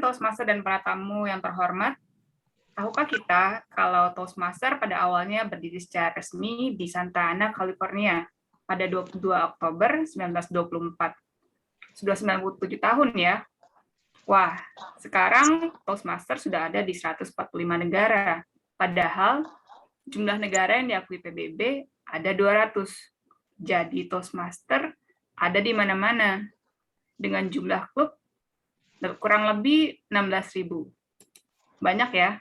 Toastmaster dan para tamu yang terhormat, tahukah kita kalau Toastmaster pada awalnya berdiri secara resmi di Santa Ana, California pada 22 Oktober 1924. Sudah 97 tahun ya. Wah, sekarang Toastmaster sudah ada di 145 negara. Padahal jumlah negara yang diakui PBB ada 200. Jadi Toastmaster ada di mana-mana. Dengan jumlah klub kurang lebih 16.000. Banyak ya.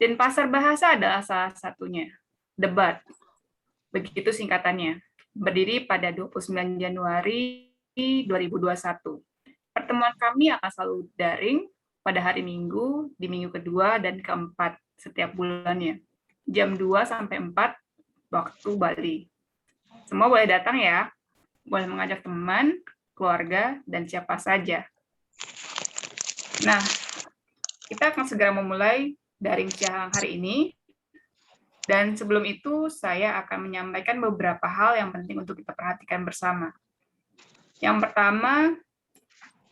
Dan pasar bahasa adalah salah satunya. Debat. Begitu singkatannya. Berdiri pada 29 Januari 2021. Pertemuan kami akan selalu daring pada hari Minggu, di minggu kedua dan keempat setiap bulannya. Jam 2 sampai 4 waktu Bali. Semua boleh datang ya. Boleh mengajak teman, keluarga, dan siapa saja. Nah, kita akan segera memulai daring siang hari ini. Dan sebelum itu, saya akan menyampaikan beberapa hal yang penting untuk kita perhatikan bersama. Yang pertama,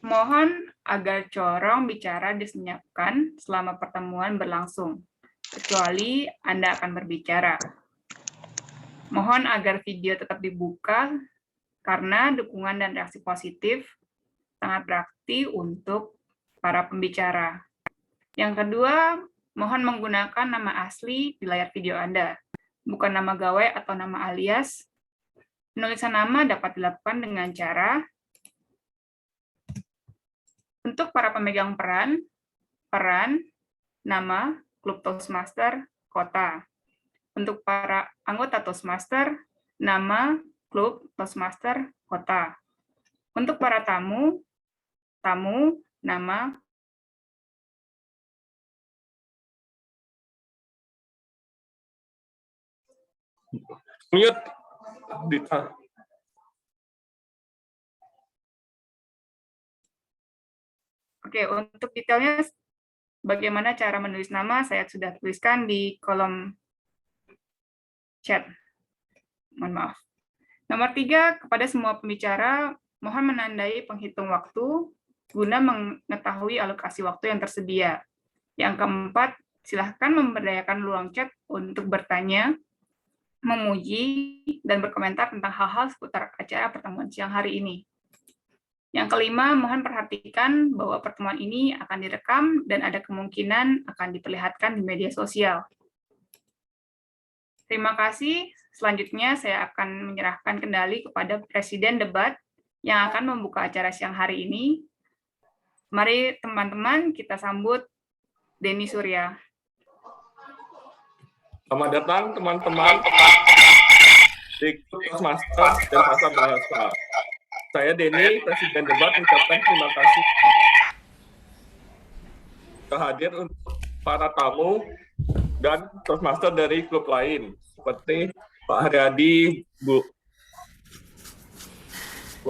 mohon agar corong bicara disenyapkan selama pertemuan berlangsung, kecuali Anda akan berbicara. Mohon agar video tetap dibuka, karena dukungan dan reaksi positif sangat berarti untuk para pembicara. Yang kedua, mohon menggunakan nama asli di layar video Anda, bukan nama gawai atau nama alias. Penulisan nama dapat dilakukan dengan cara untuk para pemegang peran, nama, klub Toastmaster, kota. Untuk para anggota Toastmaster, nama, klub Toastmaster, kota. Untuk para tamu, nama, mute Dita. Oke, untuk detailnya bagaimana cara menulis nama, saya sudah tuliskan di kolom chat. Mohon maaf. Nomor 3, kepada semua pembicara, mohon menandai penghitung waktu guna mengetahui alokasi waktu yang tersedia. Yang keempat, silahkan memberdayakan ruang chat untuk bertanya, memuji, dan berkomentar tentang hal-hal seputar acara pertemuan siang hari ini. Yang kelima, mohon perhatikan bahwa pertemuan ini akan direkam dan ada kemungkinan akan diperlihatkan di media sosial. Terima kasih. Selanjutnya, saya akan menyerahkan kendali kepada Presiden Debat yang akan membuka acara siang hari ini. Mari teman-teman kita sambut Denny Surya. Selamat datang teman-teman di Toastmaster dan Pasar Bahasa. Saya Denny, Presiden Debat, mengucapkan terima kasih hadir untuk para tamu dan Toastmaster dari klub lain, seperti Pak Haryadi, Bu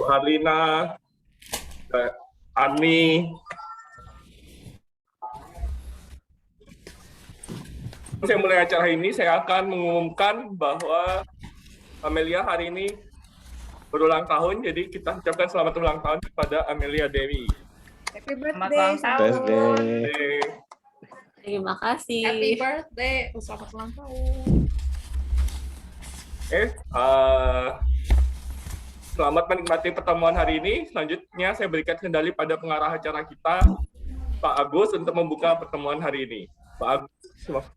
Harlina, Ani. Saya mulai acara ini, saya akan mengumumkan bahwa Amelia hari ini berulang tahun, jadi kita ucapkan selamat ulang tahun kepada Amelia Dewi. Happy birthday. Terima kasih. Happy birthday. Selamat ulang tahun. Selamat menikmati pertemuan hari ini. Selanjutnya saya berikan kendali pada pengarah acara kita, Pak Agus, untuk membuka pertemuan hari ini. Pak Agus, silakan.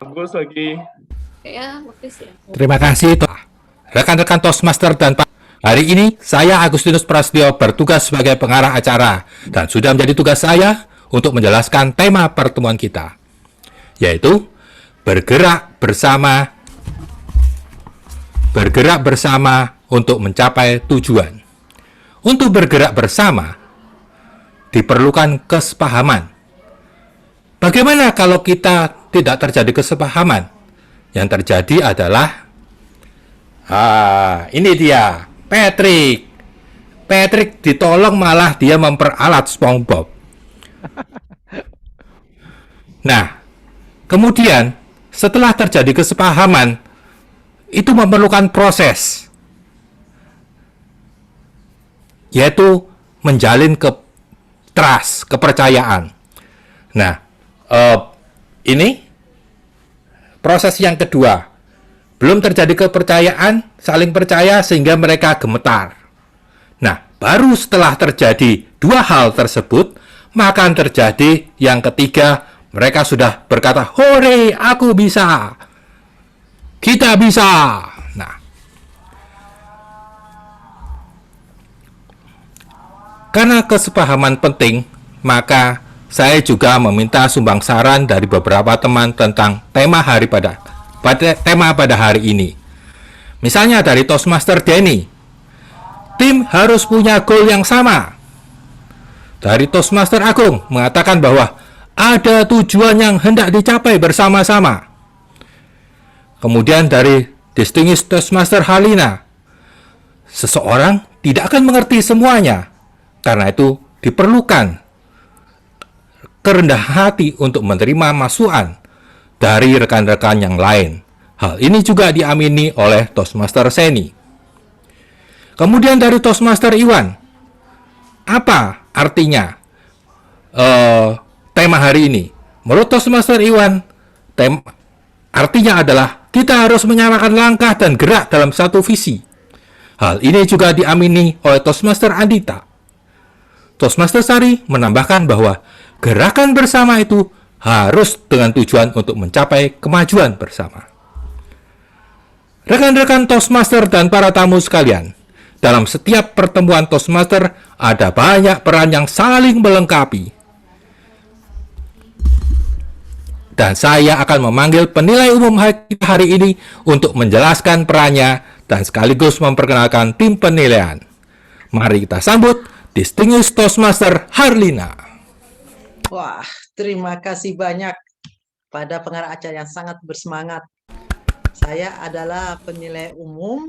Agus lagi. Ya, bagus ya. Terima kasih rekan-rekan Toastmaster dan Pak. Hari ini saya Agustinus Prasetyo bertugas sebagai pengarah acara dan sudah menjadi tugas saya untuk menjelaskan tema pertemuan kita, yaitu bergerak bersama untuk mencapai tujuan. Untuk bergerak bersama diperlukan kesepahaman. Bagaimana kalau kita tidak terjadi kesepahaman? Yang terjadi adalah ini dia, Patrick. Patrick ditolong malah dia memperalat SpongeBob. Nah, kemudian setelah terjadi kesepahaman, itu memerlukan proses, yaitu menjalin trust, kepercayaan. Nah, ini proses yang kedua. Belum terjadi kepercayaan, saling percaya sehingga mereka gemetar. Nah, baru setelah terjadi dua hal tersebut, maka akan terjadi yang ketiga, mereka sudah berkata, "Hore, aku bisa. Kita bisa." Nah, karena kesepahaman penting, maka saya juga meminta sumbang saran dari beberapa teman tentang tema pada hari ini. Misalnya dari Toastmaster Denny, tim harus punya goal yang sama. Dari Toastmaster Agung mengatakan bahwa ada tujuan yang hendak dicapai bersama-sama. Kemudian dari Distinguished Toastmaster Halina, seseorang tidak akan mengerti semuanya. Karena itu diperlukan kerendahan hati untuk menerima masukan dari rekan-rekan yang lain. Hal ini juga diamini oleh Toastmaster Seni. Kemudian dari Toastmaster Iwan, apa artinya tema hari ini? Menurut Toastmaster Iwan, artinya adalah kita harus menyamakan langkah dan gerak dalam satu visi. Hal ini juga diamini oleh Toastmaster Andita. Toastmaster Sari menambahkan bahwa gerakan bersama itu harus dengan tujuan untuk mencapai kemajuan bersama. Rekan-rekan Toastmaster dan para tamu sekalian, dalam setiap pertemuan Toastmaster ada banyak peran yang saling melengkapi. Dan saya akan memanggil penilai umum hari ini untuk menjelaskan perannya dan sekaligus memperkenalkan tim penilaian. Mari kita sambut Distinguished Toastmaster Harlina. Wah, terima kasih banyak pada pengarah acara yang sangat bersemangat. Saya adalah penilai umum.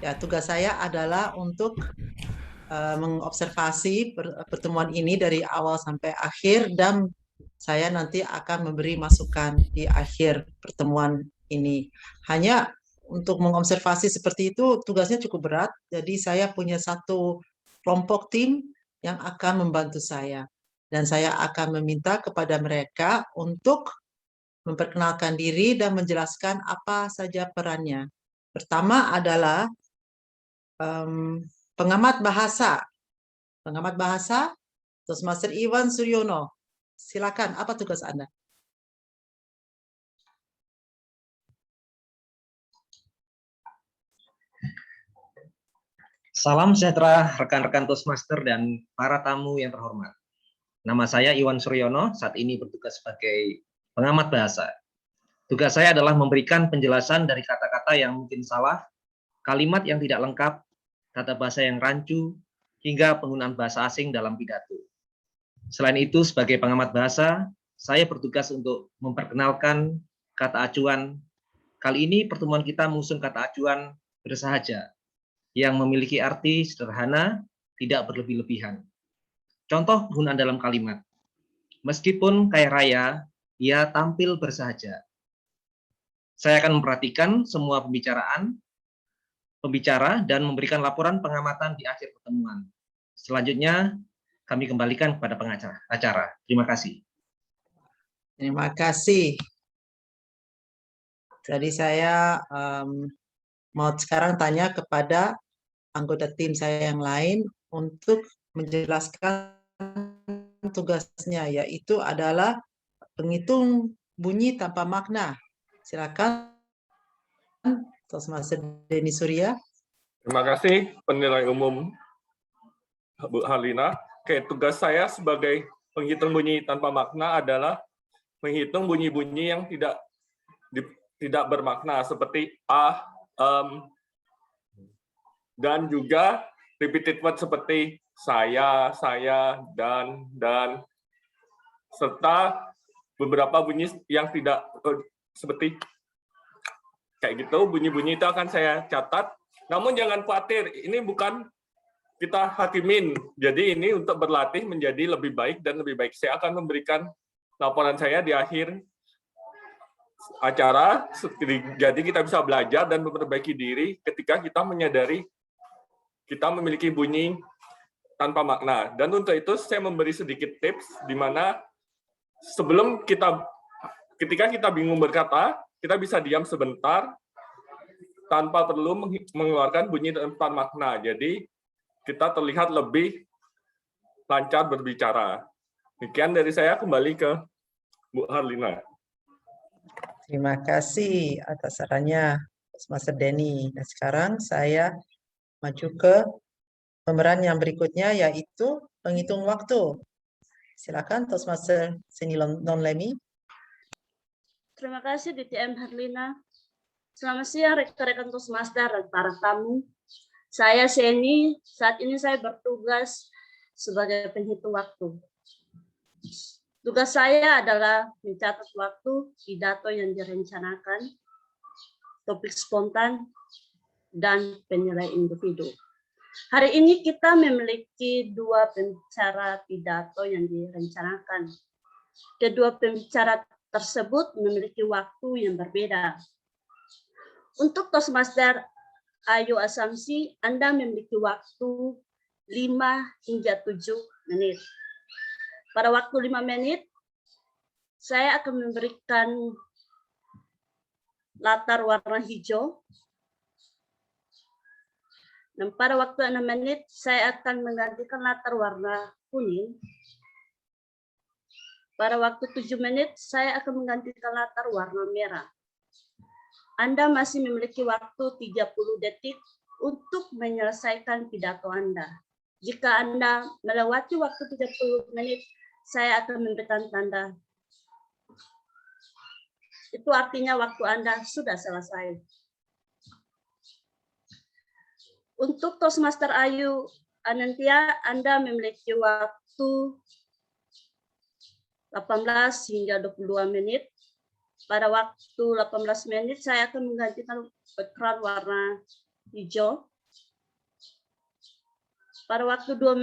Ya, tugas saya adalah untuk mengobservasi pertemuan ini dari awal sampai akhir, dan saya nanti akan memberi masukan di akhir pertemuan ini. Hanya untuk mengobservasi seperti itu tugasnya cukup berat, jadi saya punya satu kelompok tim yang akan membantu saya. Dan saya akan meminta kepada mereka untuk memperkenalkan diri dan menjelaskan apa saja perannya. Pertama adalah pengamat bahasa. Pengamat bahasa, Toastmaster Iwan Suryono. Silakan, apa tugas Anda? Salam sejahtera rekan-rekan Toastmaster dan para tamu yang terhormat. Nama saya Iwan Suryono, saat ini bertugas sebagai pengamat bahasa. Tugas saya adalah memberikan penjelasan dari kata-kata yang mungkin salah, kalimat yang tidak lengkap, tata bahasa yang rancu, hingga penggunaan bahasa asing dalam pidato. Selain itu, sebagai pengamat bahasa, saya bertugas untuk memperkenalkan kata acuan. Kali ini pertemuan kita mengusung kata acuan bersahaja, yang memiliki arti sederhana, tidak berlebih-lebihan. Contoh penggunaan dalam kalimat. Meskipun kaya raya, ia tampil bersahaja. Saya akan memperhatikan semua pembicara dan memberikan laporan pengamatan di akhir pertemuan. Selanjutnya, kami kembalikan kepada pengacara acara. Terima kasih. Terima kasih. Jadi saya mau sekarang tanya kepada anggota tim saya yang lain untuk menjelaskan tugasnya, yaitu adalah penghitung bunyi tanpa makna. Silakan, Toastmaster Denny Surya. Terima kasih penilai umum Bu Harlina. Oke, tugas saya sebagai penghitung bunyi tanpa makna adalah menghitung bunyi-bunyi yang tidak bermakna seperti dan juga repeated word seperti saya, dan, serta beberapa bunyi yang tidak seperti kayak gitu. Bunyi-bunyi itu akan saya catat. Namun jangan khawatir, ini bukan kita hakimin. Jadi ini untuk berlatih menjadi lebih baik dan lebih baik. Saya akan memberikan laporan saya di akhir acara, jadi kita bisa belajar dan memperbaiki diri ketika kita menyadari kita memiliki bunyi tanpa makna. Dan untuk itu saya memberi sedikit tips di mana sebelum ketika kita bingung berkata, kita bisa diam sebentar tanpa perlu mengeluarkan bunyi tanpa makna. Jadi kita terlihat lebih lancar berbicara. Demikian dari saya, kembali ke Bu Harlina. Terima kasih atas sarannya, Master Denny. Dan sekarang saya maju ke pemeran yang berikutnya, yaitu penghitung waktu. Silakan, Toastmaster Seni Nonlemi. Terima kasih DTM Harlina. Selamat siang rekan-rekan Toastmaster dan para tamu. Saya Seni, saat ini saya bertugas sebagai penghitung waktu. Tugas saya adalah mencatat waktu, pidato yang direncanakan, topik spontan, dan penilai individu. Hari ini kita memiliki dua pembicara pidato yang direncanakan. Kedua pembicara tersebut memiliki waktu yang berbeda. Untuk Toastmaster Ayu Assamsi, Anda memiliki waktu 5 hingga 7 menit. Pada waktu 5 menit, saya akan memberikan latar warna hijau. Dan pada waktu 6 menit, saya akan menggantikan latar warna kuning. Pada waktu 7 menit, saya akan menggantikan latar warna merah. Anda masih memiliki waktu 30 detik untuk menyelesaikan pidato Anda. Jika Anda melewati waktu 30 menit, saya akan memberikan tanda. Itu artinya waktu Anda sudah selesai. Untuk Toastmaster Ayu Anantia, Anda memiliki waktu 18 hingga 22 menit. Pada waktu 18 menit, saya akan menggantikan background warna hijau. Pada waktu 20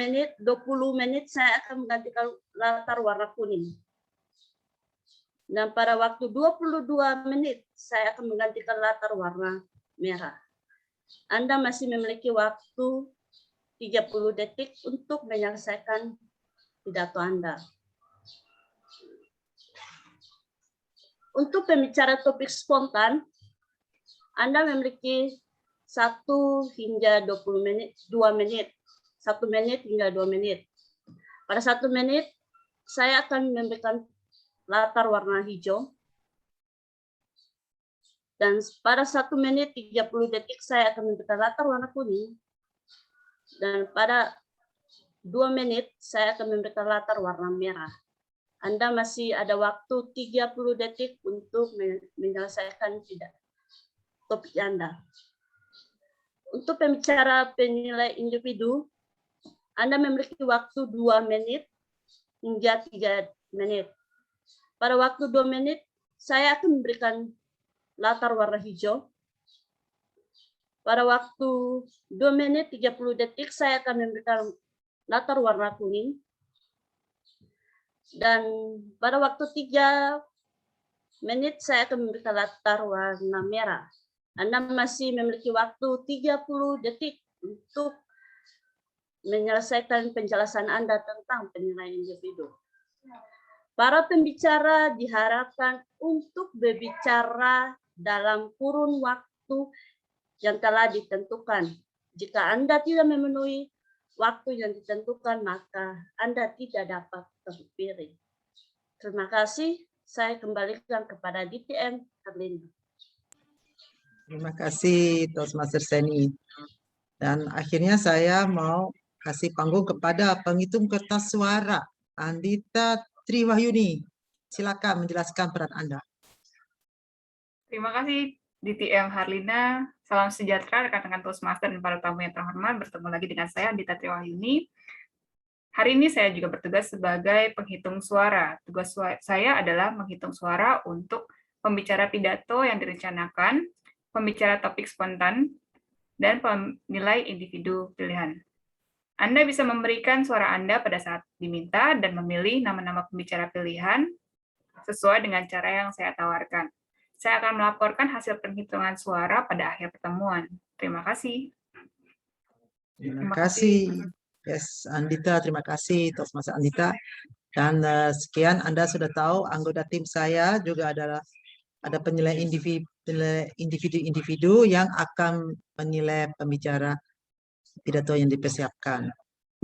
menit, saya akan menggantikan latar warna kuning. Dan pada waktu 22 menit, saya akan menggantikan latar warna merah. Anda masih memiliki waktu 30 detik untuk menyelesaikan pidato Anda. Untuk pembicara topik spontan, Anda memiliki 1 hingga 2 menit. 1 menit hingga 2 menit. Pada 1 menit, saya akan memberikan latar warna hijau. Dan pada 1 menit 30 detik, saya akan memberikan latar warna kuning. Dan pada 2 menit, saya akan memberikan latar warna merah. Anda masih ada waktu 30 detik untuk menyelesaikan topik Anda. Untuk pembicara penilai individu, Anda memiliki waktu 2 menit hingga 3 menit. Pada waktu 2 menit, saya akan memberikan latar warna hijau. Pada waktu 2 menit 30 detik, saya akan memberikan latar warna kuning. Dan pada waktu 3 menit, saya akan memberikan latar warna merah. Anda masih memiliki waktu 30 detik untuk menyelesaikan penjelasan Anda tentang penilaian individu. Para pembicara diharapkan untuk berbicara dalam kurun waktu yang telah ditentukan. Jika Anda tidak memenuhi waktu yang ditentukan, maka Anda tidak dapat terpilih. Terima kasih. Saya kembalikan kepada DTM Harlina. Terima kasih, Toastmaster Seni. Dan akhirnya saya mau kasih panggung kepada penghitung kertas suara, Andita Triwahyuni. Silakan menjelaskan peran Anda. Terima kasih DTM Harlina. Salam sejahtera rekan-rekan Toastmaster dan para tamu yang terhormat. Bertemu lagi dengan saya, Andita Triwahyuni. Hari ini saya juga bertugas sebagai penghitung suara. Tugas saya adalah menghitung suara untuk pembicara pidato yang direncanakan, pembicara topik spontan, dan penilai individu pilihan. Anda bisa memberikan suara Anda pada saat diminta dan memilih nama-nama pembicara pilihan sesuai dengan cara yang saya tawarkan. Saya akan melaporkan hasil penghitungan suara pada akhir pertemuan. Terima kasih. Terima kasih. Yes, Andita, terima kasih Toastmaster Andita. Dan sekian, Anda sudah tahu anggota tim saya juga ada penilai individu yang akan menilai pembicara pidato yang dipersiapkan.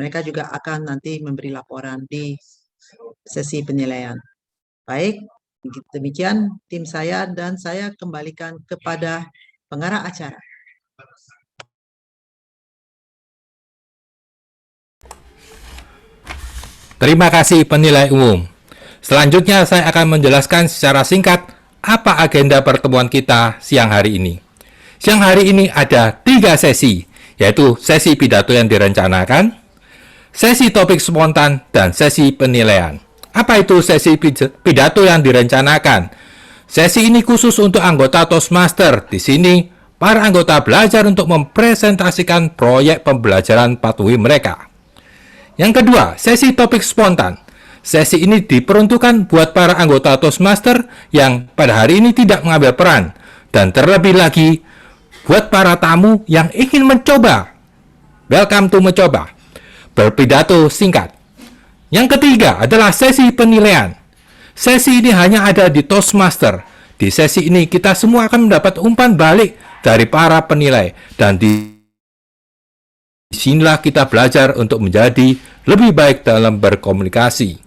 Mereka juga akan nanti memberi laporan di sesi penilaian. Baik, demikian tim saya dan saya kembalikan kepada pengarah acara. Terima kasih penilai umum. Selanjutnya saya akan menjelaskan secara singkat apa agenda pertemuan kita siang hari ini. Siang hari ini ada 3 sesi, yaitu sesi pidato yang direncanakan, sesi topik spontan, dan sesi penilaian. Apa itu sesi pidato yang direncanakan? Sesi ini khusus untuk anggota Toastmaster. Di sini, para anggota belajar untuk mempresentasikan proyek pembelajaran pathway mereka. Yang kedua, sesi topik spontan. Sesi ini diperuntukkan buat para anggota Toastmaster yang pada hari ini tidak mengambil peran. Dan terlebih lagi, buat para tamu yang ingin mencoba. Welcome to mencoba. Berpidato singkat. Yang ketiga adalah sesi penilaian. Sesi ini hanya ada di Toastmaster. Di sesi ini kita semua akan mendapat umpan balik dari para penilai. Dan disinilah kita belajar untuk menjadi lebih baik dalam berkomunikasi.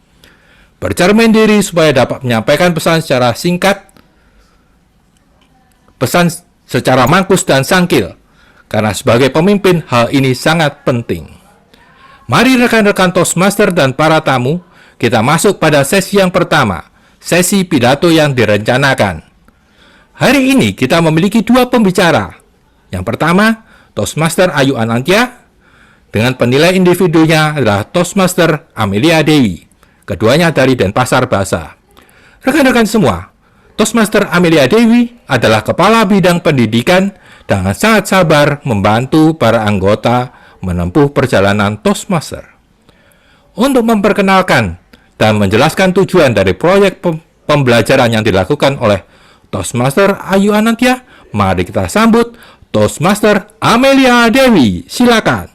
Bercermin diri supaya dapat menyampaikan pesan secara singkat, pesan secara mangkus dan sangkil. Karena sebagai pemimpin, hal ini sangat penting. Mari rekan-rekan Toastmaster dan para tamu, kita masuk pada sesi yang pertama, sesi pidato yang direncanakan. Hari ini kita memiliki 2 pembicara. Yang pertama, Toastmaster Ayu Anantia, dengan penilai individunya adalah Toastmaster Amelia Dewi. Keduanya dari Denpasar Bahasa. Rekan-rekan semua, Toastmaster Amelia Dewi adalah Kepala Bidang Pendidikan dan sangat sabar membantu para anggota menempuh perjalanan Toastmaster. Untuk memperkenalkan dan menjelaskan tujuan dari proyek pembelajaran yang dilakukan oleh Toastmaster Ayu Anantia, mari kita sambut Toastmaster Amelia Dewi. Silakan.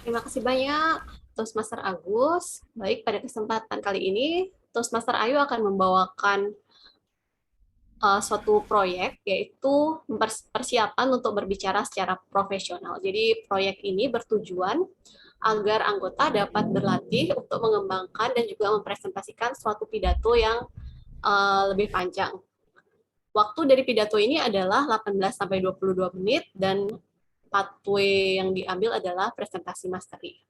Terima kasih banyak, Toastmaster Agus. Baik, pada kesempatan kali ini, Toastmaster Ayu akan membawakan suatu proyek, yaitu persiapan untuk berbicara secara profesional. Jadi, proyek ini bertujuan agar anggota dapat berlatih untuk mengembangkan dan juga mempresentasikan suatu pidato yang lebih panjang. Waktu dari pidato ini adalah 18-22 menit, dan pathway yang diambil adalah presentasi mastery.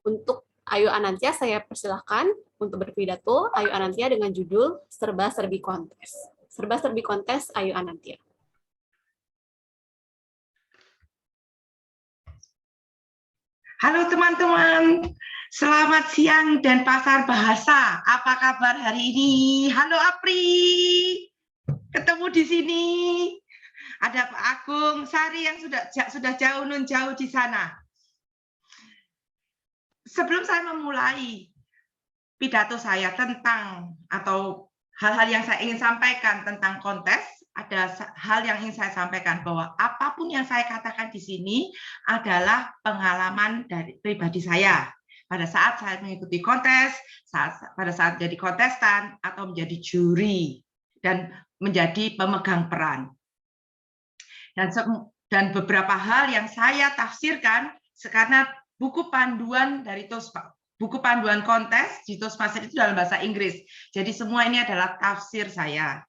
Untuk Ayu Anantia, saya persilahkan untuk berpidato. Ayu Anantia dengan judul Serba-Serbi Kontes. Serba-Serbi Kontes, Ayu Anantia. Halo teman-teman, selamat siang Denpasar Bahasa. Apa kabar hari ini? Halo Apri, ketemu di sini. Ada Pak Agung, Sari yang sudah jauh nun jauh di sana. Sebelum saya memulai pidato saya tentang atau hal-hal yang saya ingin sampaikan tentang kontes, ada hal yang ingin saya sampaikan bahwa apapun yang saya katakan di sini adalah pengalaman dari pribadi saya pada saat saya mengikuti kontes, pada saat jadi kontestan atau menjadi juri dan menjadi pemegang peran. Dan beberapa hal yang saya tafsirkan karena buku panduan dari buku panduan kontes di Toastmaster itu dalam bahasa Inggris. Jadi semua ini adalah tafsir saya.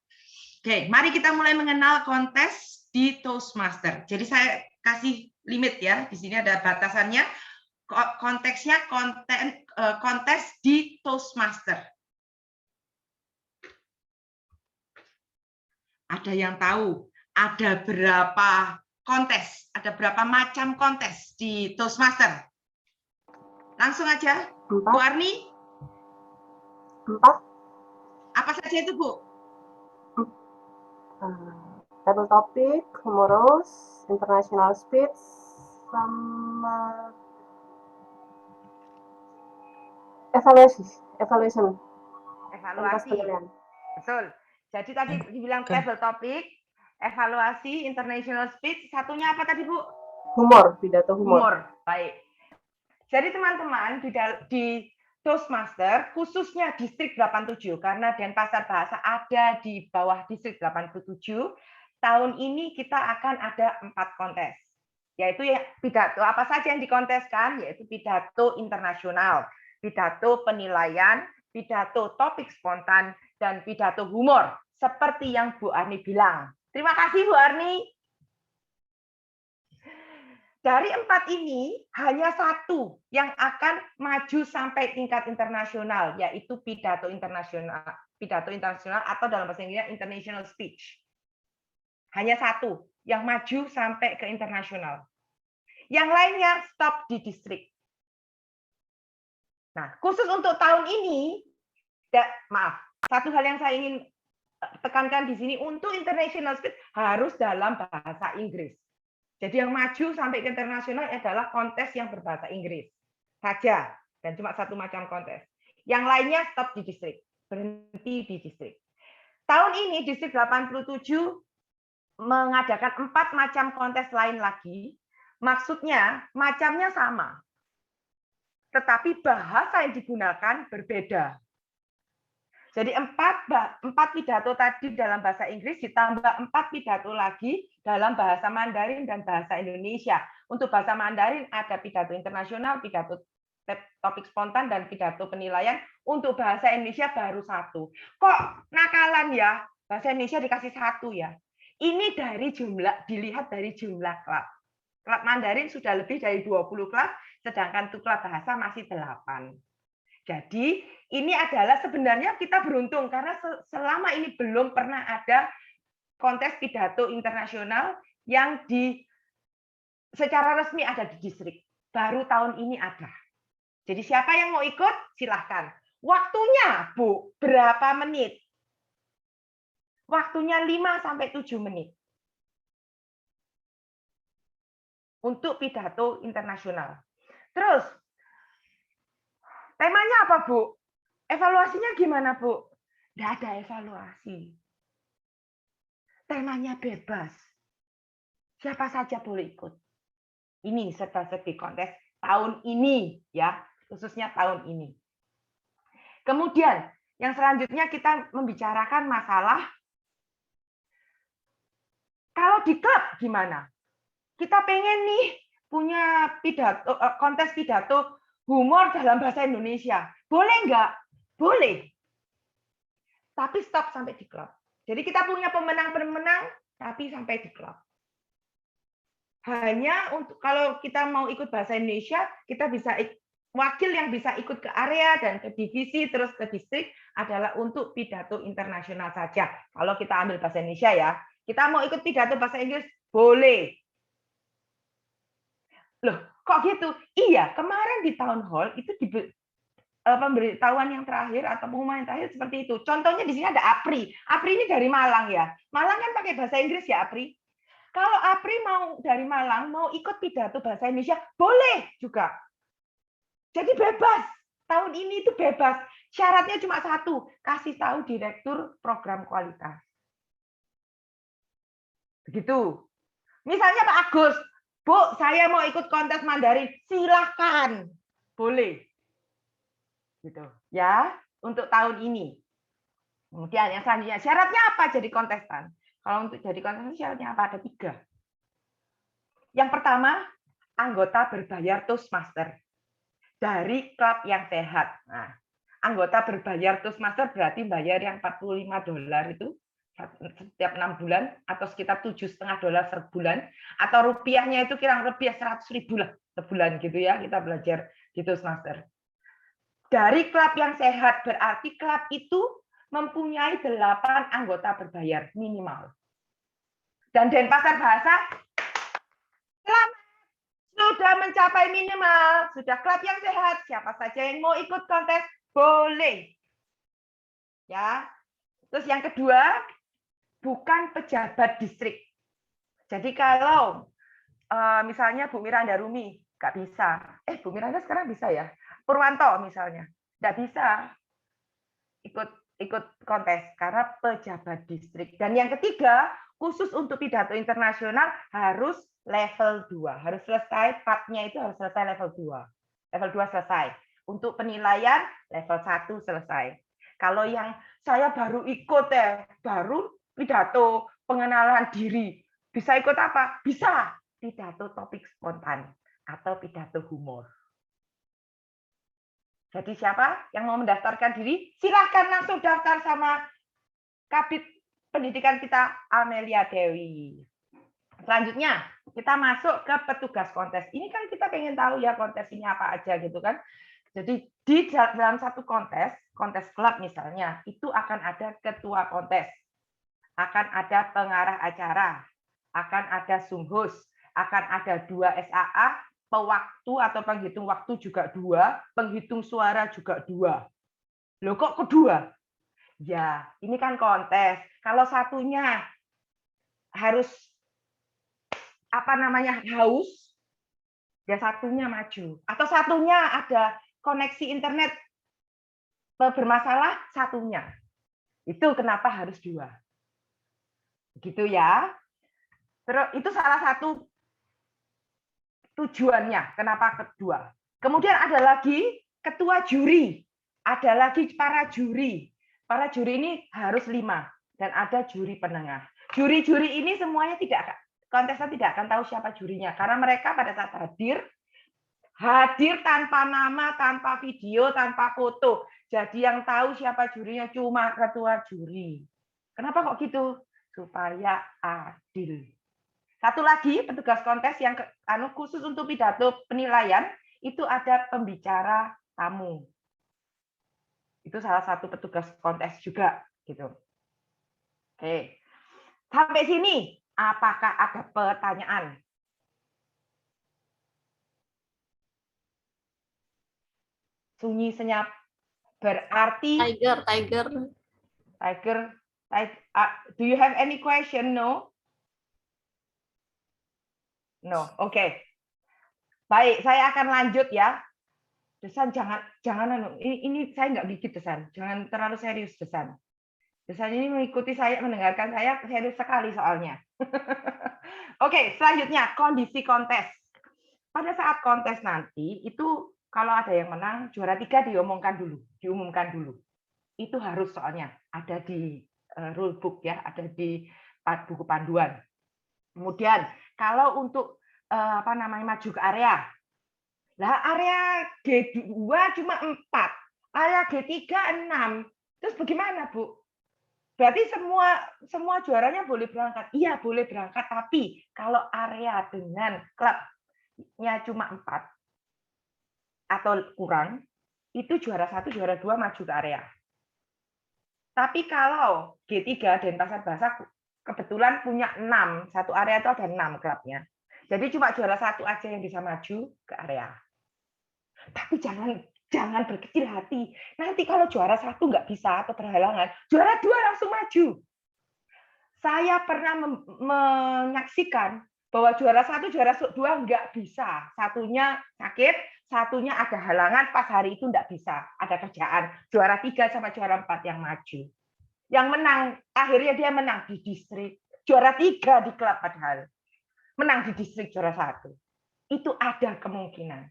Oke, mari kita mulai mengenal kontes di Toastmaster. Jadi saya kasih limit ya, di sini ada batasannya. Konteksnya kontes di Toastmaster. Ada yang tahu ada berapa kontes, ada berapa macam kontes di Toastmaster? Langsung aja, 4. Bu Arni. 4. Apa saja itu, Bu? Table topic, humorous, international speech, sama evaluation. Evaluasi. Betul. Jadi tadi dibilang table topik, evaluasi, international speech, satunya apa tadi Bu? Humor, pidato humor. Humor. Baik. Jadi teman-teman di Toastmaster, khususnya distrik 87, karena Denpasar Bahasa ada di bawah distrik 87, tahun ini kita akan ada 4 kontes. Yaitu ya pidato, apa saja yang dikonteskan, yaitu pidato internasional, pidato penilaian, pidato topik spontan, dan pidato humor, seperti yang Bu Arni bilang. Terima kasih Bu Arni. Dari 4 ini, hanya 1 yang akan maju sampai tingkat internasional, yaitu pidato internasional atau dalam bahasa Inggrisnya international speech. Hanya 1 yang maju sampai ke internasional. Yang lainnya stop di distrik. Nah, khusus untuk tahun ini, maaf, satu hal yang saya ingin tekankan di sini, untuk international speech harus dalam bahasa Inggris. Jadi yang maju sampai ke internasional adalah kontes yang berbahasa Inggris saja, dan cuma 1 macam kontes. Yang lainnya stop di distrik, berhenti di distrik. Tahun ini distrik 87 mengadakan 4 macam kontes lain lagi. Maksudnya macamnya sama, tetapi bahasa yang digunakan berbeda. Jadi 4 pidato tadi dalam bahasa Inggris ditambah 4 pidato lagi dalam bahasa Mandarin dan bahasa Indonesia. Untuk bahasa Mandarin ada pidato internasional, pidato topik spontan, dan pidato penilaian. Untuk bahasa Indonesia baru 1. Kok nakalan ya? Bahasa Indonesia dikasih 1 ya. Ini dari jumlah, dilihat dari jumlah klub. Klub Mandarin sudah lebih dari 20 klub, sedangkan untuk klub bahasa masih 8. Jadi ini adalah sebenarnya kita beruntung karena selama ini belum pernah ada kontes pidato internasional yang secara resmi ada di distrik. Baru tahun ini ada. Jadi siapa yang mau ikut silahkan. Waktunya Bu, berapa menit? Waktunya 5-7 menit. Untuk pidato internasional. Terus temanya apa, Bu? Evaluasinya gimana, Bu? Tidak ada evaluasi. Temanya bebas. Siapa saja boleh ikut. Ini serba-serbi kontes tahun ini, ya, khususnya tahun ini. Kemudian, yang selanjutnya kita membicarakan masalah kalau di klub gimana? Kita pengen nih punya pidato, kontes pidato humor dalam bahasa Indonesia. Boleh nggak? Boleh. Tapi stop sampai di klub. Jadi kita punya pemenang-pemenang, tapi sampai di klub. Hanya untuk kalau kita mau ikut bahasa Indonesia, kita bisa wakil yang bisa ikut ke area dan ke divisi terus ke distrik adalah untuk pidato internasional saja. Kalau kita ambil bahasa Indonesia ya, kita mau ikut pidato bahasa Inggris boleh. Loh, kok gitu? Iya, kemarin di town hall itu di pemberitahuan yang terakhir atau pengumuman yang terakhir seperti itu. Contohnya di sini ada Apri. Apri ini dari Malang ya. Malang kan pakai bahasa Inggris ya, Apri. Kalau Apri mau dari Malang mau ikut pidato bahasa Indonesia, boleh juga. Jadi bebas. Tahun ini itu bebas. Syaratnya cuma 1, kasih tahu direktur program kualitas. Begitu. Misalnya Pak Agus, Bu, saya mau ikut kontes Mandarin, silakan, boleh, gitu ya, untuk tahun ini. Kemudian yang selanjutnya, syaratnya apa jadi kontestan? Kalau untuk jadi kontestan syaratnya apa? Ada 3. Yang pertama, anggota berbayar Toastmaster dari klub yang sehat. Nah, anggota berbayar Toastmaster berarti bayar yang $45 itu setiap 6 bulan atau sekitar $7,5 sebulan, atau rupiahnya itu kira lebih 100.000 lah sebulan gitu ya, kita belajar di Toastmaster. Dari klub yang sehat berarti klub itu mempunyai 8 anggota berbayar minimal. Dan Denpasar Bahasa sudah mencapai minimal, sudah klub yang sehat, siapa saja yang mau ikut kontes boleh. Ya. Terus yang kedua, bukan pejabat distrik. Jadi kalau misalnya Bu Miranda Rumi nggak bisa, Bu Miranda sekarang bisa ya, Purwanto misalnya nggak bisa ikut ikut kontes karena pejabat distrik. Dan yang ketiga, khusus untuk pidato internasional harus level 2. Harus selesai, part-nya itu harus selesai level 2. Level 2 selesai. Untuk penilaian, level 1 selesai. Kalau yang saya baru ikut baru pidato pengenalan diri. Bisa ikut apa? Bisa. Pidato topik spontan atau pidato humor. Jadi siapa yang mau mendaftarkan diri, silahkan langsung daftar sama Kabid Pendidikan kita, Amelia Dewi. Selanjutnya, kita masuk ke petugas kontes. Ini kan kita pengen tahu ya kontes ini apa aja gitu kan. Jadi di dalam satu kontes klub misalnya, itu akan ada ketua kontes, akan ada pengarah acara, akan ada sumhus, akan ada 2 SAA, pewaktu atau penghitung waktu juga 2, penghitung suara juga 2. Loh kok kedua? Ya, ini kan kontes. Kalau satunya harus haus, ya satunya maju. Atau satunya ada koneksi internet bermasalah, satunya. Itu kenapa harus 2. Gitu ya. Terus itu salah satu tujuannya, kenapa kedua. Kemudian ada lagi ketua juri, ada lagi para juri. Para juri ini harus 5, dan ada juri penengah. Juri-juri ini semuanya kontestan tidak akan tahu siapa jurinya, karena mereka pada saat hadir tanpa nama, tanpa video, tanpa foto. Jadi yang tahu siapa jurinya cuma ketua juri. Kenapa kok gitu? Supaya adil. Satu lagi petugas kontes yang khusus untuk pidato penilaian itu ada pembicara tamu. Itu salah satu petugas kontes juga gitu. Oke. Sampai sini apakah ada pertanyaan? Sunyi senyap berarti Tiger. Do you have any question? No. No, oke. Baik, saya akan lanjut ya. Desan jangan ini saya nggak dikit Desan. Jangan terlalu serius Desan. Desan ini mengikuti saya, mendengarkan saya serius sekali soalnya. Oke, selanjutnya kondisi kontes. Pada saat kontes nanti itu kalau ada yang menang juara 3 diumumkan dulu. Itu harus soalnya ada di rulebook ya, ada di buku panduan. Kemudian kalau untuk maju ke area. Lah area G2 cuma 4, area G3 6. Terus bagaimana, Bu? Berarti semua juaranya boleh berangkat. Iya, boleh berangkat, tapi kalau area dengan klubnya cuma 4 atau kurang, itu juara 1, juara 2 maju ke area. Tapi kalau G3 Denpasar Bahasa kebetulan punya 6, satu area itu ada 6 klubnya. Jadi cuma juara 1 aja yang bisa maju ke area. Tapi jangan berkecil hati. Nanti kalau juara 1 nggak bisa atau berhalangan, juara 2 langsung maju. Saya pernah menyaksikan bahwa juara 1, juara 2 nggak bisa. Satunya sakit, satunya ada halangan, pas hari itu nggak bisa. Ada kerjaan. Juara 3 sama juara 4 yang maju. Yang menang, akhirnya dia menang di distrik. Juara 3 di klub padahal. Menang di distrik juara 1. Itu ada kemungkinan.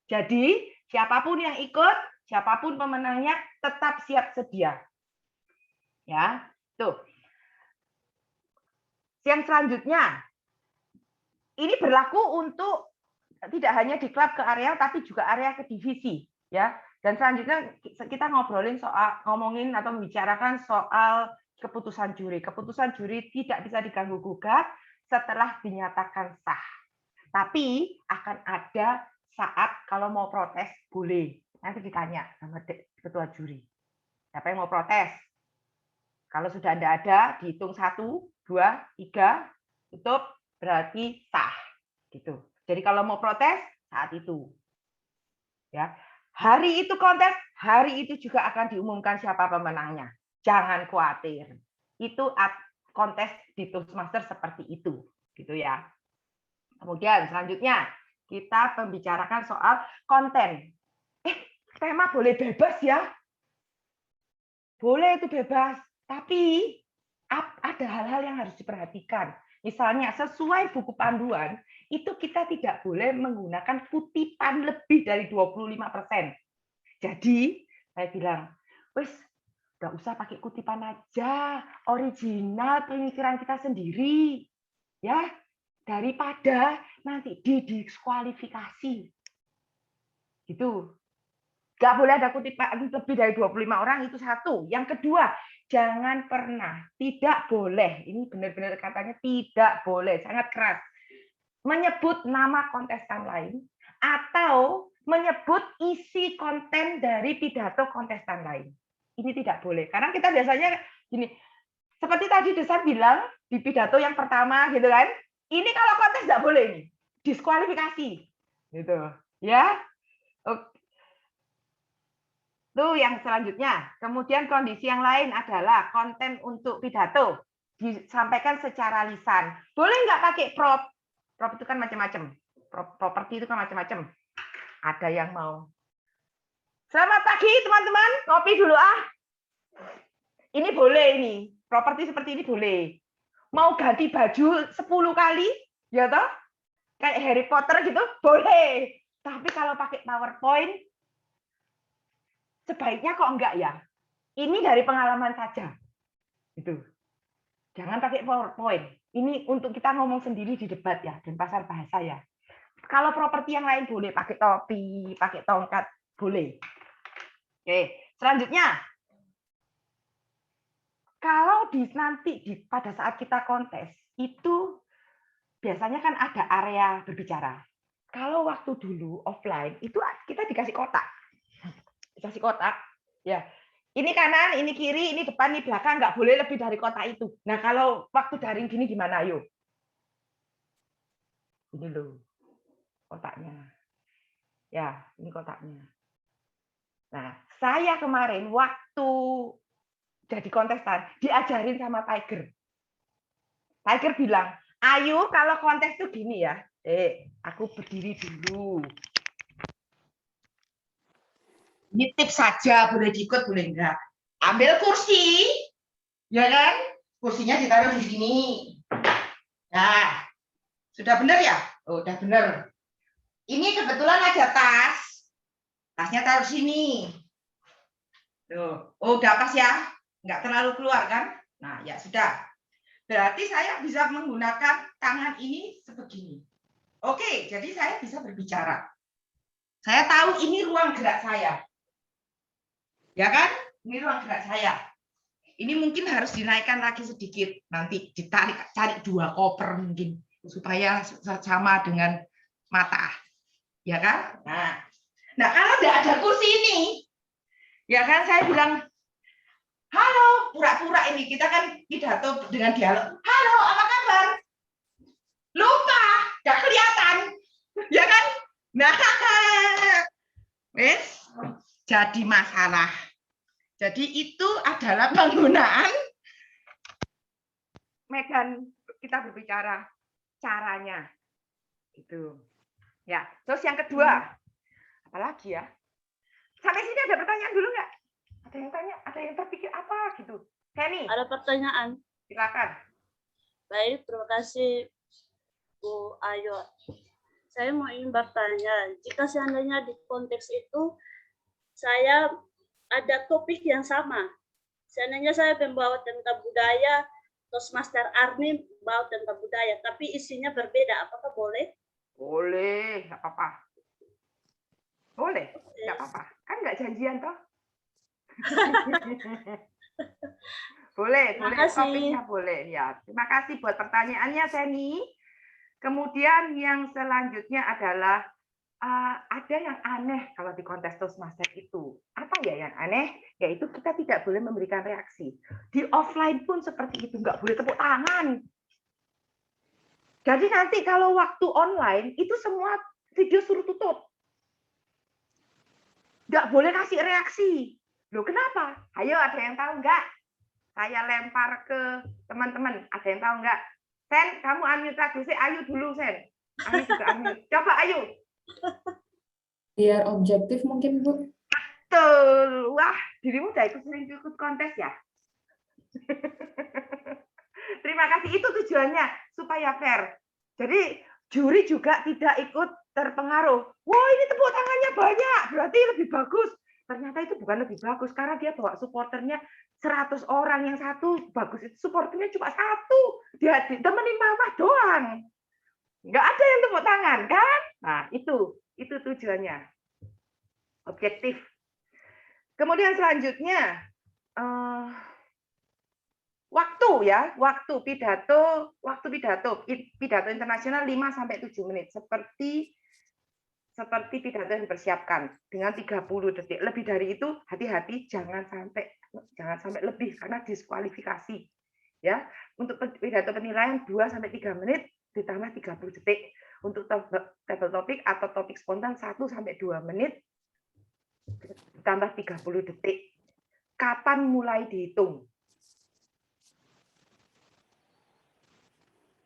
Jadi, siapapun yang ikut, siapapun pemenangnya, tetap siap sedia. Ya, tuh. Yang selanjutnya, ini berlaku untuk tidak hanya di klub ke area, tapi juga area ke divisi. Ya, dan selanjutnya kita ngomongin atau membicarakan soal keputusan juri. Keputusan juri tidak bisa diganggu gugat setelah dinyatakan sah. Tapi akan ada saat kalau mau protes boleh. Nanti ditanya sama ketua juri. Siapa yang mau protes? Kalau sudah ada, dihitung 1, 2, 3, tutup, berarti sah. Gitu. Jadi kalau mau protes, saat itu. Ya. Hari itu kontes, hari itu juga akan diumumkan siapa pemenangnya. Jangan khawatir. Itu kontes di Toastmaster seperti itu, gitu ya. Kemudian selanjutnya kita membicarakan soal konten. Tema boleh bebas ya. Boleh itu bebas, tapi ada hal-hal yang harus diperhatikan. Misalnya sesuai buku panduan, itu kita tidak boleh menggunakan kutipan lebih dari 25%. Jadi saya bilang, wes nggak usah pakai kutipan aja, original pemikiran kita sendiri, ya, daripada nanti didiskualifikasi. Gitu. Nggak boleh ada kutipan lebih dari 25 orang, itu satu. Yang kedua, jangan pernah, tidak boleh, ini benar-benar katanya tidak boleh, sangat keras, menyebut nama kontestan lain atau menyebut isi konten dari pidato kontestan lain. Ini tidak boleh. Karena kita biasanya gini, seperti tadi Desan bilang di pidato yang pertama gitu kan, ini kalau kontes tidak boleh ini, diskualifikasi. Gitu. Ya. Oke. Itu yang selanjutnya. Kemudian kondisi yang lain adalah konten untuk pidato disampaikan secara lisan. Boleh nggak pakai prop? Prop itu kan macam-macam. Properti itu kan macam-macam. Ada yang mau. Selamat pagi teman-teman, ngopi dulu ah. Ini boleh ini. Properti seperti ini boleh. Mau ganti baju 10 kali, ya toh? Kayak Harry Potter gitu, boleh. Tapi kalau pakai PowerPoint, sebaiknya kok enggak ya? Ini dari pengalaman saja. Gitu. Jangan pakai PowerPoint. Ini untuk kita ngomong sendiri di debat ya, dan pasar bahasa ya. Kalau properti yang lain boleh, pakai topi, pakai tongkat, boleh. Oke, selanjutnya. Kalau nanti pada saat kita kontes, itu biasanya kan ada area berbicara. Kalau waktu dulu offline, itu kita dikasih kotak. Dikasih kotak, ya. Ini kanan, ini kiri, ini depan, ini belakang, nggak boleh lebih dari kotak itu. Nah, kalau waktu daring gini gimana, ayo? Ini loh, kotaknya. Ya, ini kotaknya. Nah, saya kemarin waktu jadi kontestan, diajarin sama Tiger. Tiger bilang, ayo kalau kontes tuh gini ya. Aku berdiri dulu. Ini tips saja, boleh diikut, boleh enggak. Ambil kursi, ya kan? Kursinya ditaruh di sini. Nah, sudah benar ya? Oh, udah benar. Ini kebetulan ada tas. Tasnya taruh sini. Tuh. Oh, udah pas ya? Nggak terlalu keluar kan? Nah, ya sudah. Berarti saya bisa menggunakan tangan ini sebegini. Oke, jadi saya bisa berbicara. Saya tahu ini ruang gerak saya. Ya kan? Ini ruang gerak saya. Ini mungkin harus dinaikkan lagi sedikit. Nanti ditarik, cari 2 koper mungkin. Supaya sama dengan mata. Ya kan? Nah kalau tidak ada kursi ini, ya kan saya bilang, halo, pura-pura ini. Kita kan pidato dengan dialog. Halo, apa kabar? Lupa, nggak kelihatan. Ya kan? Nah, wes, jadi masalah. Jadi itu adalah penggunaan medan kita berbicara, caranya. Itu. Ya, terus yang kedua, apalagi ya? Sampai sini ada pertanyaan dulu nggak? Ada yang tanya, ada yang terpikir apa gitu? Kenny. Ada pertanyaan. Silakan. Baik, terima kasih Bu Ayu. Saya mau ingin bertanya, jika seandainya di konteks itu saya ada topik yang sama, seandainya saya membawa tentang budaya, Toastmaster Arni bawa tentang budaya, tapi isinya berbeda, apakah boleh? Boleh, nggak apa-apa. Boleh, nggak apa-apa. Kan nggak janjian toh. Boleh, topiknya boleh. Ya, terima kasih buat pertanyaannya, Seni. Kemudian yang selanjutnya adalah ada yang aneh kalau di kontes Toastmaster itu. Apa ya yang aneh? Yaitu kita tidak boleh memberikan reaksi. Di offline pun seperti itu, nggak boleh tepuk tangan. Jadi nanti kalau waktu online itu semua video suruh tutup. Nggak boleh kasih reaksi. Loh kenapa? Ayo ada yang tahu nggak? Saya lempar ke teman-teman. Ada yang tahu nggak? Sen, kamu unmute lagi sih. Ayu dulu, Sen. Ayu juga unmute. Coba Ayu. Biar objektif mungkin, Bu. Betul. Wah, dirimu udah sering ikut kontes ya? Terima kasih. Itu tujuannya supaya fair. Jadi juri juga tidak ikut terpengaruh. Wah, ini tepuk tangannya banyak, berarti lebih bagus. Ternyata itu bukan lebih bagus karena dia bawa supporternya 100 orang, yang satu bagus itu supporternya cuma satu. Dia ditemenin mama doang. Nggak ada yang tepuk tangan, kan? Nah, itu tujuannya. Objektif. Kemudian selanjutnya waktu pidato internasional 5 sampai 7 menit seperti pidato yang dipersiapkan dengan 30 detik. Lebih dari itu hati-hati, jangan sampai lebih karena diskualifikasi. Ya, untuk pidato penilaian 2 sampai 3 menit ditambah 30 detik. Untuk table topik atau topik spontan 1 sampai 2 menit ditambah 30 detik. Kapan mulai dihitung?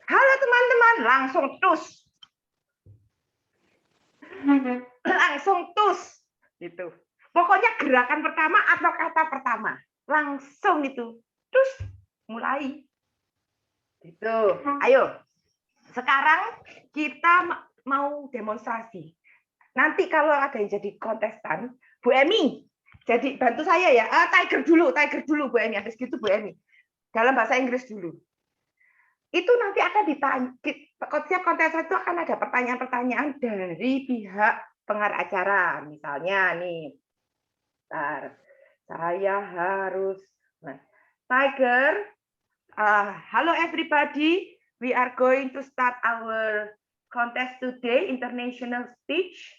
Halo teman-teman, langsung tus. Langsung tus. Gitu. Pokoknya gerakan pertama atau kata pertama. Langsung itu. Tus, mulai. Gitu. Ayo. Sekarang kita mau demonstrasi. Nanti kalau ada yang jadi kontestan, Bu Emi, jadi bantu saya ya. Tiger dulu Bu Emi. Habis gitu Bu Emi. Dalam bahasa Inggris dulu. Itu nanti akan ditanya, setiap kontestan itu akan ada pertanyaan-pertanyaan dari pihak pengarah acara. Misalnya nih, saya harus, Tiger, hello everybody, we are going to start our contest today, international speech,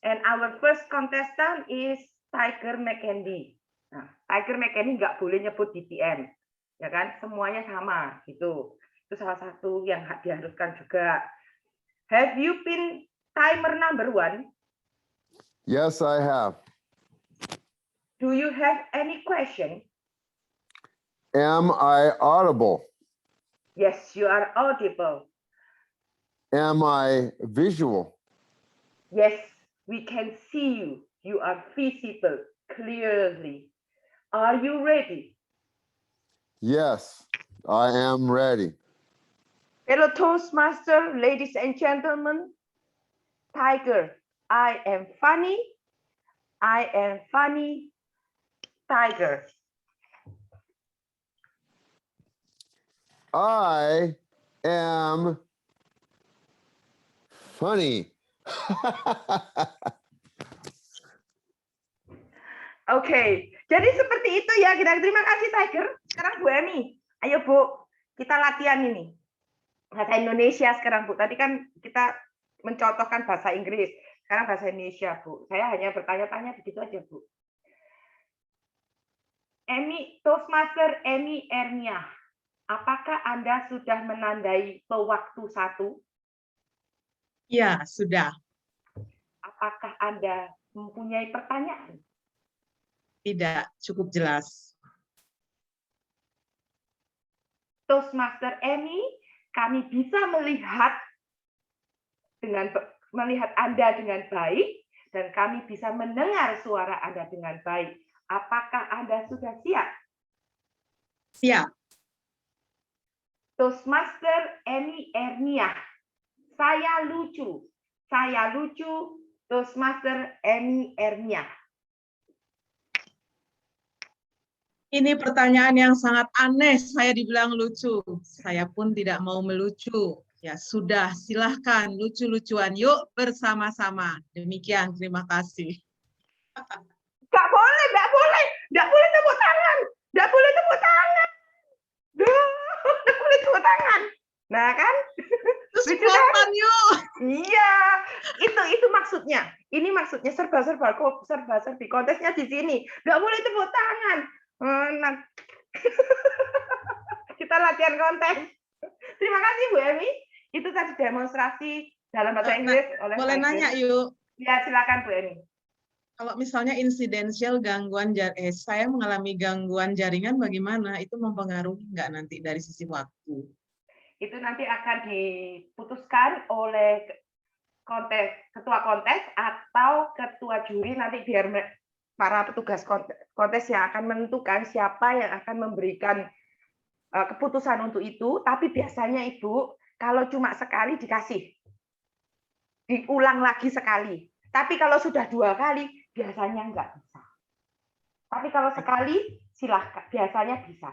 and our first contestant is Tiger McKendy. Nah, Tiger McKendy nggak boleh nyebut DPM, ya kan? Semuanya sama, gitu. Itu salah satu yang diharuskan juga. Have you been timer number 1? Yes, I have. Do you have any question? Am I audible? Yes, you are audible. Am I visual? Yes, we can see you. You are visible clearly. Are you ready? Yes, I am ready. Fellow Toastmaster, ladies and gentlemen, Tiger, I am funny. I am funny, Tiger. I am funny. Oke, jadi seperti itu ya. Terima kasih Tiger. Sekarang Bu Emi, ayo Bu, kita latihan ini. Bahasa Indonesia sekarang Bu. Tadi kan kita mencontohkan bahasa Inggris. Sekarang bahasa Indonesia Bu. Saya hanya bertanya-tanya begitu aja Bu. Toastmaster Emi Ernia, apakah Anda sudah menandai pewaktu 1? Ya, sudah. Apakah Anda mempunyai pertanyaan? Tidak, cukup jelas. Toastmaster Emi, kami bisa melihat Anda dengan baik dan kami bisa mendengar suara Anda dengan baik. Apakah Anda sudah siap? Siap. Toastmaster Emi Ernia, saya lucu. Saya lucu, Toastmaster Emi Ernia. Ini pertanyaan yang sangat aneh, saya dibilang lucu. Saya pun tidak mau melucu. Ya sudah, silahkan lucu-lucuan. Yuk bersama-sama. Demikian, terima kasih. Nggak boleh tepuk tangan. Nggak boleh tepuk tangan. Nggak boleh tepuk tangan. Nah kan? Spontan yuk. Iya, itu maksudnya. Ini maksudnya serba-serbi. Kontesnya di sini. Nggak boleh tepuk tangan. Nah. Kita latihan kontes. Terima kasih Bu Emi. Itu tadi demonstrasi dalam bahasa Inggris oleh boleh nanya yuk. Ya, silakan Bu Emi. Kalau misalnya insidensial gangguan saya mengalami gangguan jaringan bagaimana? Itu mempengaruhi nggak nanti dari sisi waktu? Itu nanti akan diputuskan oleh ketua kontes atau ketua juri nanti biar para petugas kontes yang akan menentukan siapa yang akan memberikan keputusan untuk itu. Tapi biasanya Ibu, kalau cuma sekali dikasih, diulang lagi sekali. Tapi kalau sudah 2 kali, biasanya enggak bisa. Tapi kalau sekali, silahkan, biasanya bisa.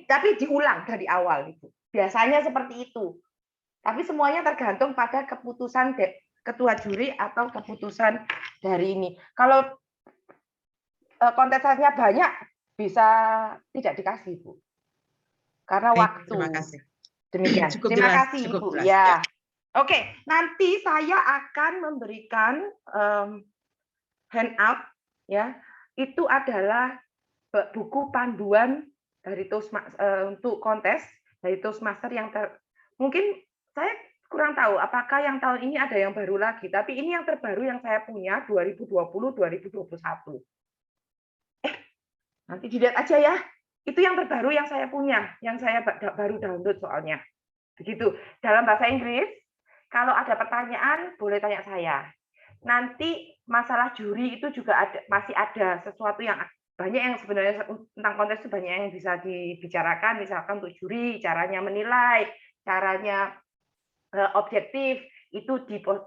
Tapi diulang dari awal itu. Biasanya seperti itu. Tapi semuanya tergantung pada keputusan ketua juri atau keputusan dari ini. Kalau kontestannya banyak, bisa tidak dikasih, Bu. Karena waktu. Terima kasih. Demikian. Cukup Terima jelas, kasih, cukup Ibu. jelas, Ya. ya. Oke, nanti saya akan memberikan handout, ya. Itu adalah buku panduan dari untuk kontes dari Toastmaster yang mungkin saya kurang tahu apakah yang tahun ini ada yang baru lagi, tapi ini yang terbaru yang saya punya 2020-2021. Nanti dilihat aja ya. Itu yang terbaru yang saya punya, yang saya baru download soalnya. Begitu. Dalam bahasa Inggris, kalau ada pertanyaan boleh tanya saya. Nanti masalah juri itu juga masih ada sesuatu yang banyak yang sebenarnya tentang kontes itu banyak yang bisa dibicarakan, misalkan untuk juri, caranya menilai, caranya objektif, itu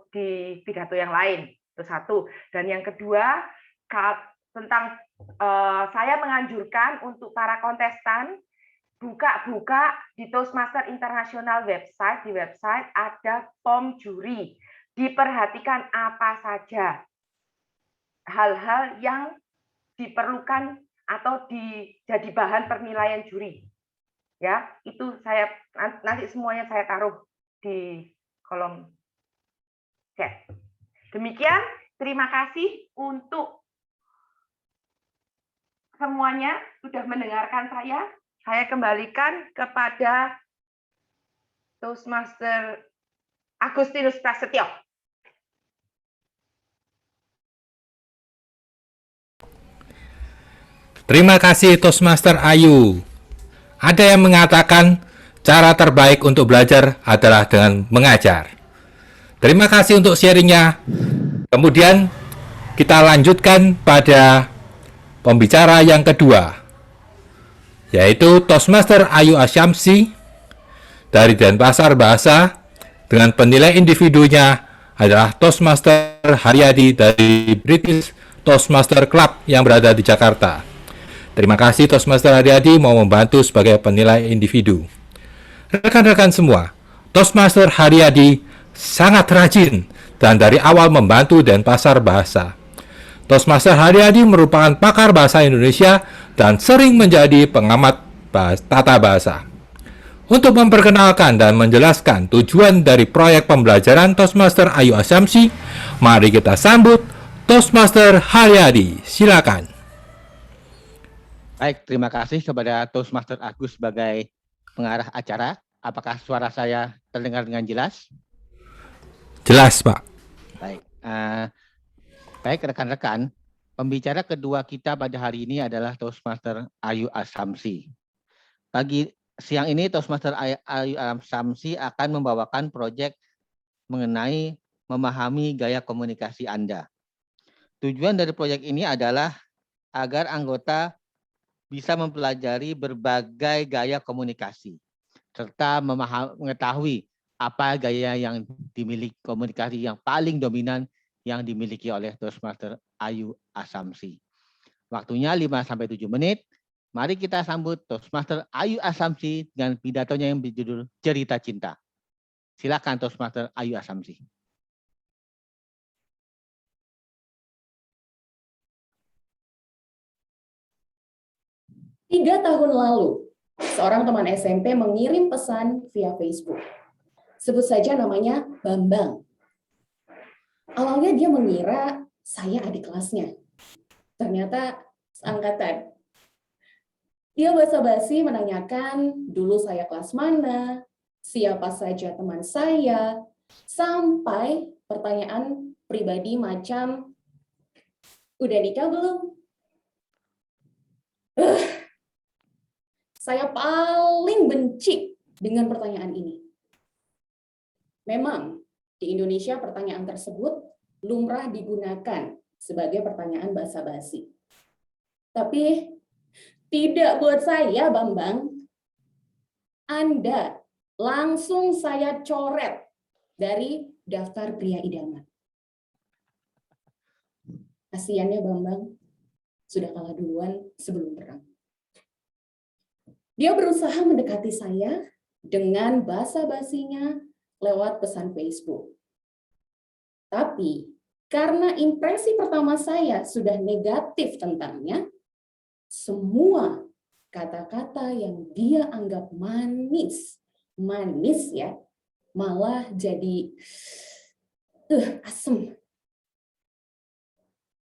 di pidato yang lain. Itu satu. Dan yang kedua, tentang saya menganjurkan untuk para kontestan buka di Toastmaster International website, di website ada form juri. Diperhatikan apa saja hal-hal yang diperlukan atau jadi bahan penilaian juri. Ya, itu saya nanti semuanya saya taruh di kolom chat. Demikian, terima kasih untuk semuanya sudah mendengarkan saya. Saya kembalikan kepada Toastmaster Agustinus Prasetyo. Terima kasih Toastmaster Ayu. Ada yang mengatakan cara terbaik untuk belajar adalah dengan mengajar. Terima kasih untuk sharingnya. Kemudian kita lanjutkan pada pembicara yang kedua, yaitu Toastmaster Ayu Asyamsi dari Denpasar Bahasa, dengan penilai individunya adalah Toastmaster Haryadi dari British Toastmaster Club yang berada di Jakarta. Terima kasih Toastmaster Haryadi mau membantu sebagai penilai individu. Rekan-rekan semua, Toastmaster Haryadi sangat rajin dan dari awal membantu Denpasar Bahasa. Toastmaster Haryadi merupakan pakar bahasa Indonesia dan sering menjadi pengamat tata bahasa. Untuk memperkenalkan dan menjelaskan tujuan dari proyek pembelajaran Toastmaster Ayu Asyamsi, mari kita sambut Toastmaster Haryadi. Silakan. Baik, terima kasih kepada Toastmaster Agus sebagai pengarah acara. Apakah suara saya terdengar dengan jelas? Jelas, Pak. Baik, baik rekan-rekan, pembicara kedua kita pada hari ini adalah Toastmaster Ayu Asyamsi. Pagi siang ini Toastmaster Ayu Asyamsi akan membawakan proyek mengenai memahami gaya komunikasi Anda. Tujuan dari proyek ini adalah agar anggota bisa mempelajari berbagai gaya komunikasi, serta mengetahui apa gaya yang dimiliki komunikasi yang paling dominan yang dimiliki oleh Toastmaster Ayu Asyamsi. Waktunya 5-7 menit. Mari kita sambut Toastmaster Ayu Asyamsi dengan pidatonya yang berjudul Cerita Cinta. Silakan Toastmaster Ayu Asyamsi. 3 tahun lalu, seorang teman SMP mengirim pesan via Facebook. Sebut saja namanya Bambang. Awalnya dia mengira saya adik kelasnya. Ternyata seangkatan. Dia basa-basi menanyakan dulu saya kelas mana, siapa saja teman saya, sampai pertanyaan pribadi macam, udah nikah belum? Saya paling benci dengan pertanyaan ini. Memang, di Indonesia pertanyaan tersebut lumrah digunakan sebagai pertanyaan basa-basi. Tapi tidak buat saya, Bambang. Anda langsung saya coret dari daftar pria idaman. Kasiannya Bambang sudah kalah duluan sebelum perang. Dia berusaha mendekati saya dengan basa-basinya lewat pesan Facebook. Tapi karena impresi pertama saya sudah negatif tentangnya, semua kata-kata yang dia anggap manis ya, malah jadi asem.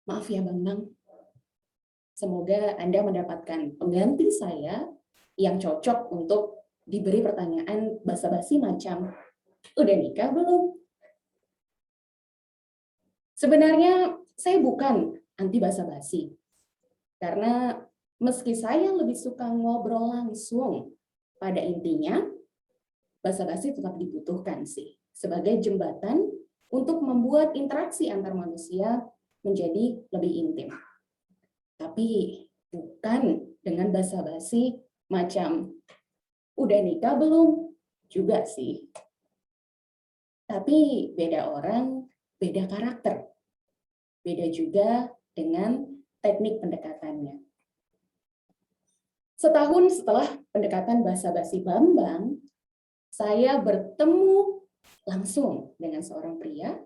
Maaf ya Bambang. Semoga Anda mendapatkan pengganti saya yang cocok untuk diberi pertanyaan basa-basi macam, udah nikah belum? Sebenarnya saya bukan anti basa-basi. Karena meski saya lebih suka ngobrol langsung, pada intinya basa-basi tetap dibutuhkan sih sebagai jembatan untuk membuat interaksi antar manusia menjadi lebih intim. Tapi bukan dengan basa-basi macam udah nikah belum juga sih. Tapi beda orang, beda karakter. Beda juga dengan teknik pendekatannya. Setahun setelah pendekatan basa-basi Bambang, saya bertemu langsung dengan seorang pria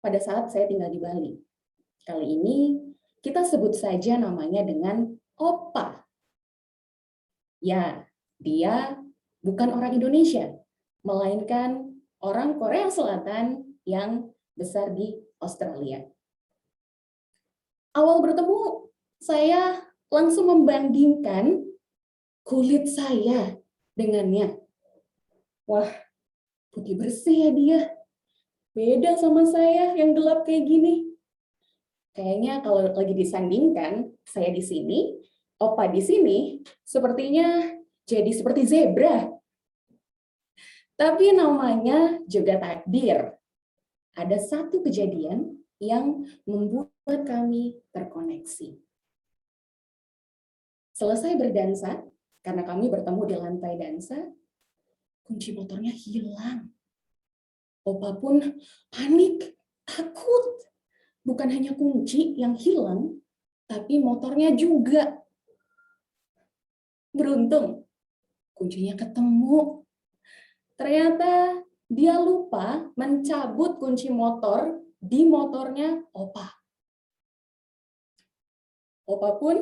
pada saat saya tinggal di Bali. Kali ini kita sebut saja namanya dengan Opa. Ya, dia bukan orang Indonesia, melainkan orang Korea Selatan yang besar di Australia. Awal bertemu, saya langsung membandingkan kulit saya dengannya. Wah, putih bersih ya dia. Beda sama saya yang gelap kayak gini. Kayaknya kalau lagi disandingkan, saya di sini, Opa di sini, sepertinya jadi seperti zebra. Tapi namanya juga takdir. Ada satu kejadian yang membuat kami terkoneksi. Selesai berdansa, karena kami bertemu di lantai dansa, kunci motornya hilang. Opa pun panik, takut. Bukan hanya kunci yang hilang, tapi motornya juga. Beruntung, kuncinya ketemu. Ternyata dia lupa mencabut kunci motor di motornya Opa. Opa pun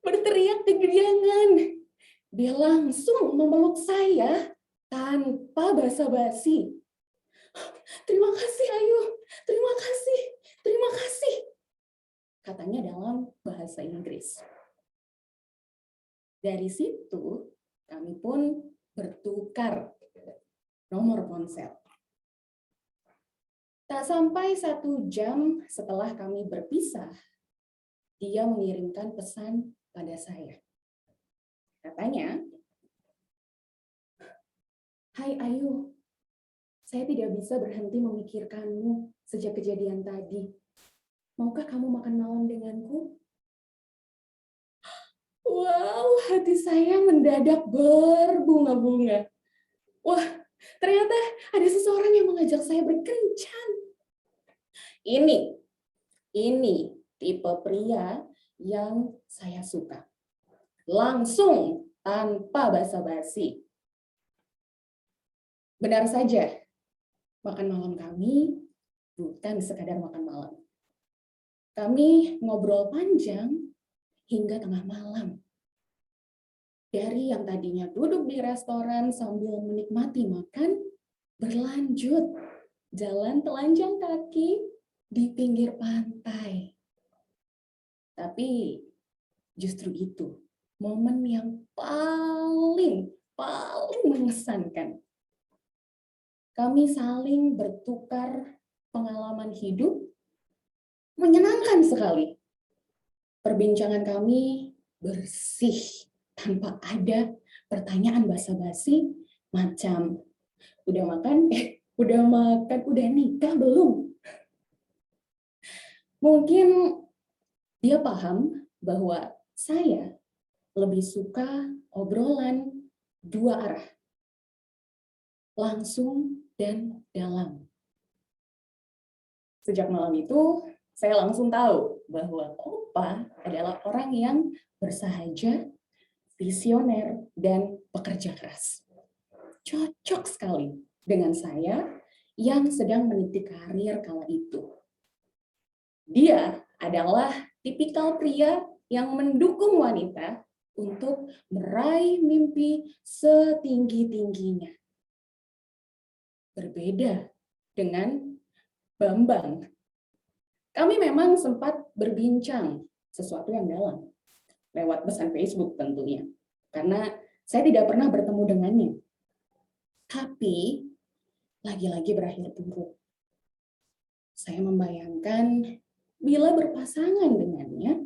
berteriak kegirangan. Dia langsung memeluk saya tanpa basa-basi. Terima kasih Ayu, terima kasih, terima kasih. Katanya dalam bahasa Inggris. Dari situ kami pun bertukar nomor ponsel. Tak sampai 1 jam setelah kami berpisah, dia mengirimkan pesan pada saya. Katanya, "Hai Ayu, saya tidak bisa berhenti memikirkanmu sejak kejadian tadi. Maukah kamu makan malam denganku?" Wow, hati saya mendadak berbunga-bunga. Wah, ternyata ada seseorang yang mengajak saya berkencan. Ini tipe pria yang saya suka. Langsung, tanpa basa-basi. Benar saja, makan malam kami bukan sekadar makan malam. Kami ngobrol panjang hingga tengah malam. Dari yang tadinya duduk di restoran sambil menikmati makan, berlanjut jalan telanjang kaki di pinggir pantai. Tapi justru itu momen yang paling mengesankan. Kami saling bertukar pengalaman hidup, menyenangkan sekali. Perbincangan kami bersih, tanpa ada pertanyaan basa-basi macam, udah makan, udah nikah belum? Mungkin dia paham bahwa saya lebih suka obrolan dua arah, langsung dan dalam. Sejak malam itu, saya langsung tahu bahwa Opa adalah orang yang bersahaja, visioner, dan pekerja keras. Cocok sekali dengan saya yang sedang meniti karir kala itu. Dia adalah tipikal pria yang mendukung wanita untuk meraih mimpi setinggi-tingginya. Berbeda dengan Bambang. Kami memang sempat berbincang sesuatu yang dalam, lewat pesan Facebook tentunya, karena saya tidak pernah bertemu dengannya. Tapi, lagi-lagi berakhir buruk. Saya membayangkan bila berpasangan dengannya,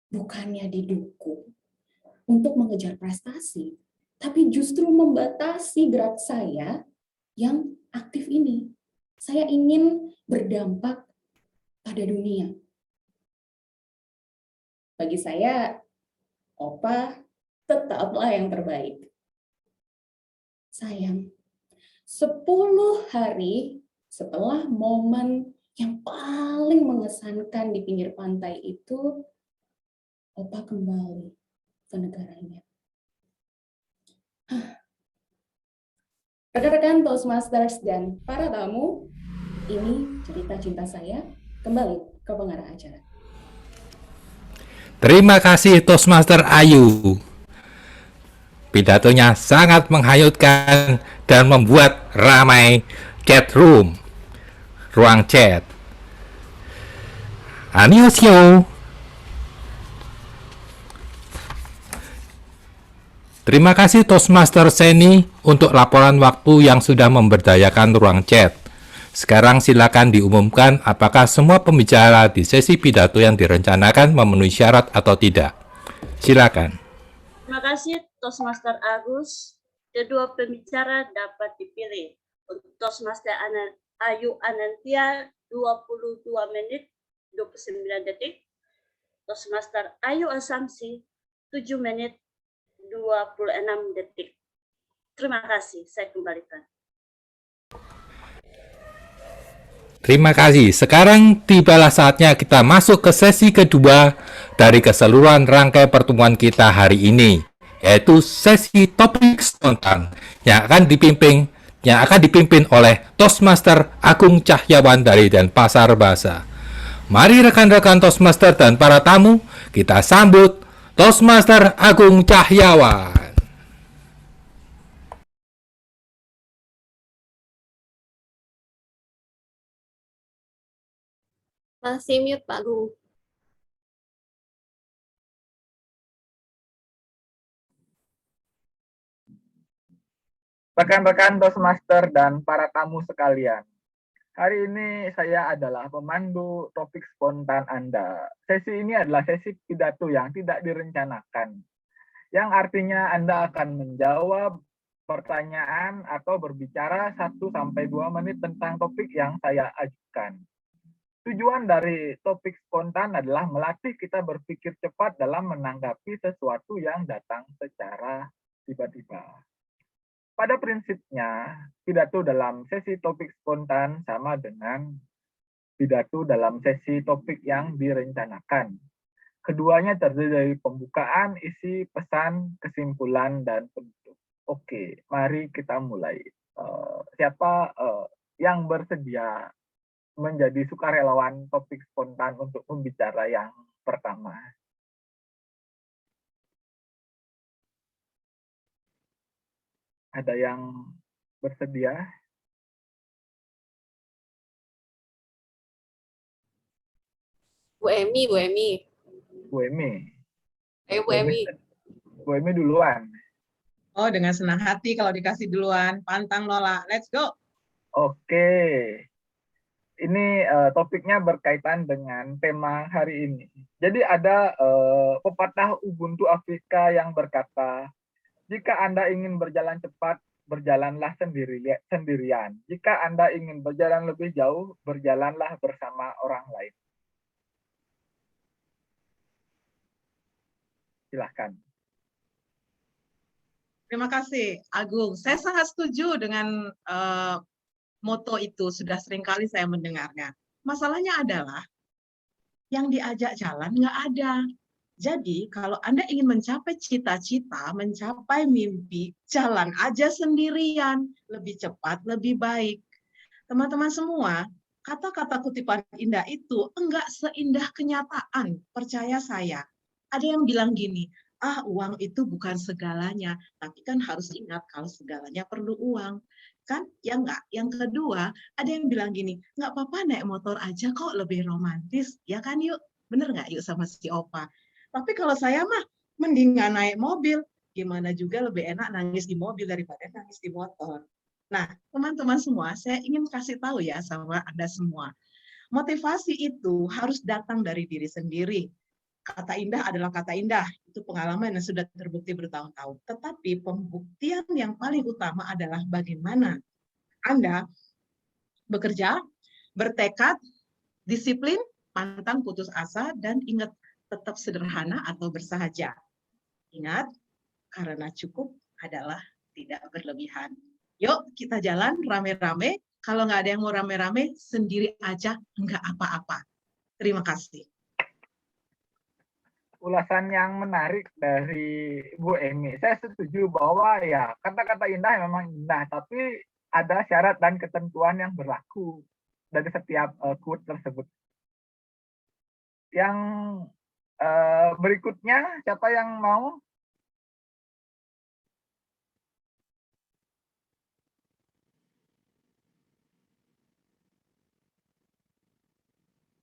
bukannya didukung untuk mengejar prestasi, tapi justru membatasi gerak saya yang aktif ini. Saya ingin berdampak pada dunia. Bagi saya, Opa tetaplah yang terbaik. Sayang, 10 hari setelah momen yang paling mengesankan di pinggir pantai itu, Opa kembali ke negaranya. Rekan-rekan Toastmasters dan para tamu, ini cerita cinta saya kembali ke pengarah acara. Terima kasih Toastmaster Ayu. Pidatonya sangat menghanyutkan dan membuat ramai chat room, ruang chat. Annyeonghaseyo. Terima kasih Toastmaster Seni untuk laporan waktu yang sudah memberdayakan ruang chat. Sekarang silakan diumumkan apakah semua pembicara di sesi pidato yang direncanakan memenuhi syarat atau tidak. Silakan. Terima kasih Toastmaster Agus. Kedua pembicara dapat dipilih. Untuk Toastmaster Ayu Anantia 22 menit 29 detik. Toastmaster Ayu Asamsi 7 menit 26 detik. Terima kasih, saya kembalikan. Terima kasih. Sekarang tibalah saatnya kita masuk ke sesi kedua dari keseluruhan rangkai pertemuan kita hari ini, yaitu sesi topik spontan yang akan dipimpin oleh Toastmaster Agung Cahyawan dari Denpasar Bahasa. Mari rekan-rekan Toastmaster dan para tamu, kita sambut Toastmaster Agung Cahyawan. Masih mute Pak Agung. Rekan-rekan Toastmaster dan para tamu sekalian, hari ini saya adalah pemandu topik spontan Anda. Sesi ini adalah sesi pidato yang tidak direncanakan, yang artinya Anda akan menjawab pertanyaan atau berbicara 1-2 menit tentang topik yang saya ajukan. Tujuan dari topik spontan adalah melatih kita berpikir cepat dalam menanggapi sesuatu yang datang secara tiba-tiba. Pada prinsipnya, pidato dalam sesi topik spontan sama dengan pidato dalam sesi topik yang direncanakan. Keduanya terdiri dari pembukaan, isi, pesan, kesimpulan, dan penutup. Oke, mari kita mulai. Siapa yang bersedia menjadi sukarelawan topik spontan untuk pembicara yang pertama? Ada yang bersedia? Bu Emi. Bu Emi. Ayo Bu Emi. Bu Emi duluan. Oh, dengan senang hati kalau dikasih duluan. Pantang nolak. Let's go. Oke. Ini topiknya berkaitan dengan tema hari ini. Jadi ada pepatah Ubuntu Afrika yang berkata, jika Anda ingin berjalan cepat, berjalanlah sendirian. Jika Anda ingin berjalan lebih jauh, berjalanlah bersama orang lain. Silahkan. Terima kasih, Agung. Saya sangat setuju dengan moto itu, sudah seringkali saya mendengarnya. Masalahnya adalah yang diajak jalan nggak ada. Jadi kalau Anda ingin mencapai cita-cita, mencapai mimpi, jalan aja sendirian, lebih cepat, lebih baik. Teman-teman semua, kata-kata kutipan indah itu enggak seindah kenyataan, percaya saya. Ada yang bilang gini, uang itu bukan segalanya, tapi kan harus ingat kalau segalanya perlu uang. Kan? Ya enggak. Yang kedua, ada yang bilang gini, enggak apa-apa naik motor aja kok, lebih romantis. Ya kan yuk? Bener nggak yuk sama si Opa? Tapi kalau saya mah, mendingan naik mobil. Gimana juga lebih enak nangis di mobil daripada nangis di motor. Nah, teman-teman semua, saya ingin kasih tahu ya sama Anda semua. Motivasi itu harus datang dari diri sendiri. Kata indah adalah kata indah. Itu pengalaman yang sudah terbukti bertahun-tahun. Tetapi pembuktian yang paling utama adalah bagaimana Anda bekerja, bertekad, disiplin, pantang putus asa, dan ingat tetap sederhana atau bersahaja. Ingat, karena cukup adalah tidak berlebihan. Yuk kita jalan rame-rame. Kalau nggak ada yang mau rame-rame, sendiri aja nggak apa-apa. Terima kasih. Ulasan yang menarik dari Bu Emi. Saya setuju bahwa ya kata-kata indah memang indah, tapi ada syarat dan ketentuan yang berlaku dari setiap quote tersebut. Yang berikutnya, siapa yang mau?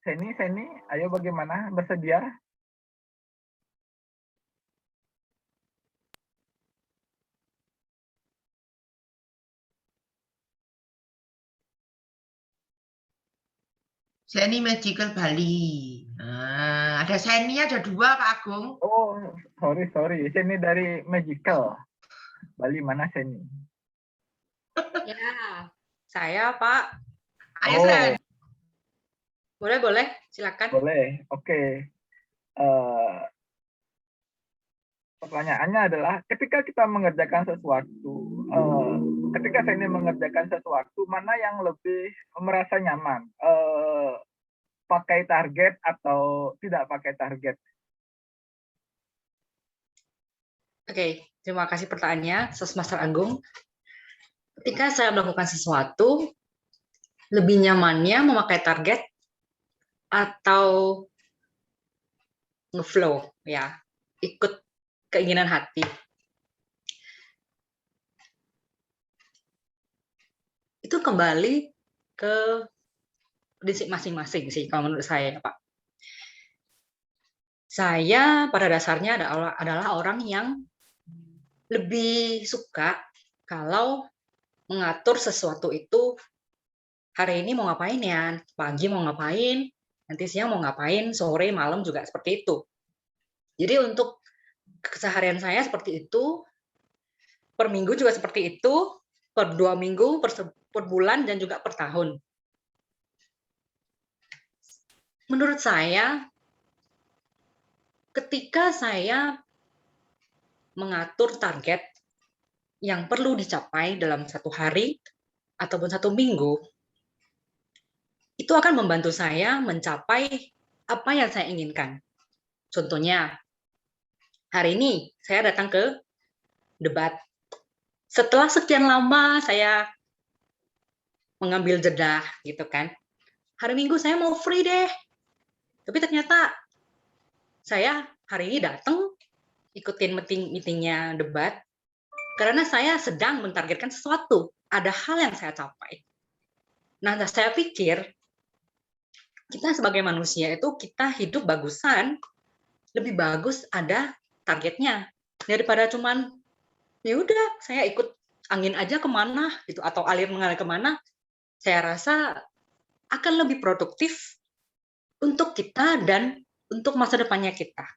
Seni, ayo bagaimana? Bersedia? Seni Magical Bali. Nah, ada Seni, ada dua Pak Agung. Oh, sorry. Seni dari Magical Bali, mana Seni? Ya, saya Pak. Ayo Sen. Boleh, silakan. Boleh, oke. Pertanyaannya adalah, ketika kita mengerjakan sesuatu, ketika saya ini mengerjakan sesuatu, mana yang lebih merasa nyaman? Pakai target atau tidak pakai target? Oke, terima kasih pertanyaannya, Sesmaster Agung. Ketika saya melakukan sesuatu, lebih nyamannya memakai target atau ngeflow, ya, ikut keinginan hati. Itu kembali ke prinsip masing-masing sih, kalau menurut saya, Pak. Saya pada dasarnya adalah orang yang lebih suka kalau mengatur sesuatu itu, hari ini mau ngapain ya, pagi mau ngapain, nanti siang mau ngapain, sore, malam juga seperti itu. Jadi untuk keseharian saya seperti itu, per minggu juga seperti itu, per 2 minggu, per bulan, dan juga per tahun. Menurut saya, ketika saya mengatur target yang perlu dicapai dalam 1 hari ataupun 1 minggu, itu akan membantu saya mencapai apa yang saya inginkan. Contohnya, hari ini saya datang ke debat. Setelah sekian lama saya mengambil jeda, gitu kan. Hari Minggu saya mau free deh. Tapi ternyata saya hari ini datang ikutin meetingnya debat karena saya sedang mentargetkan sesuatu. Ada hal yang saya capai. Nah, saya pikir kita sebagai manusia itu kita hidup bagusan, lebih bagus ada targetnya daripada cuman ya udah saya ikut angin aja kemana gitu atau alir mengalir kemana. Saya rasa akan lebih produktif untuk kita dan untuk masa depannya kita.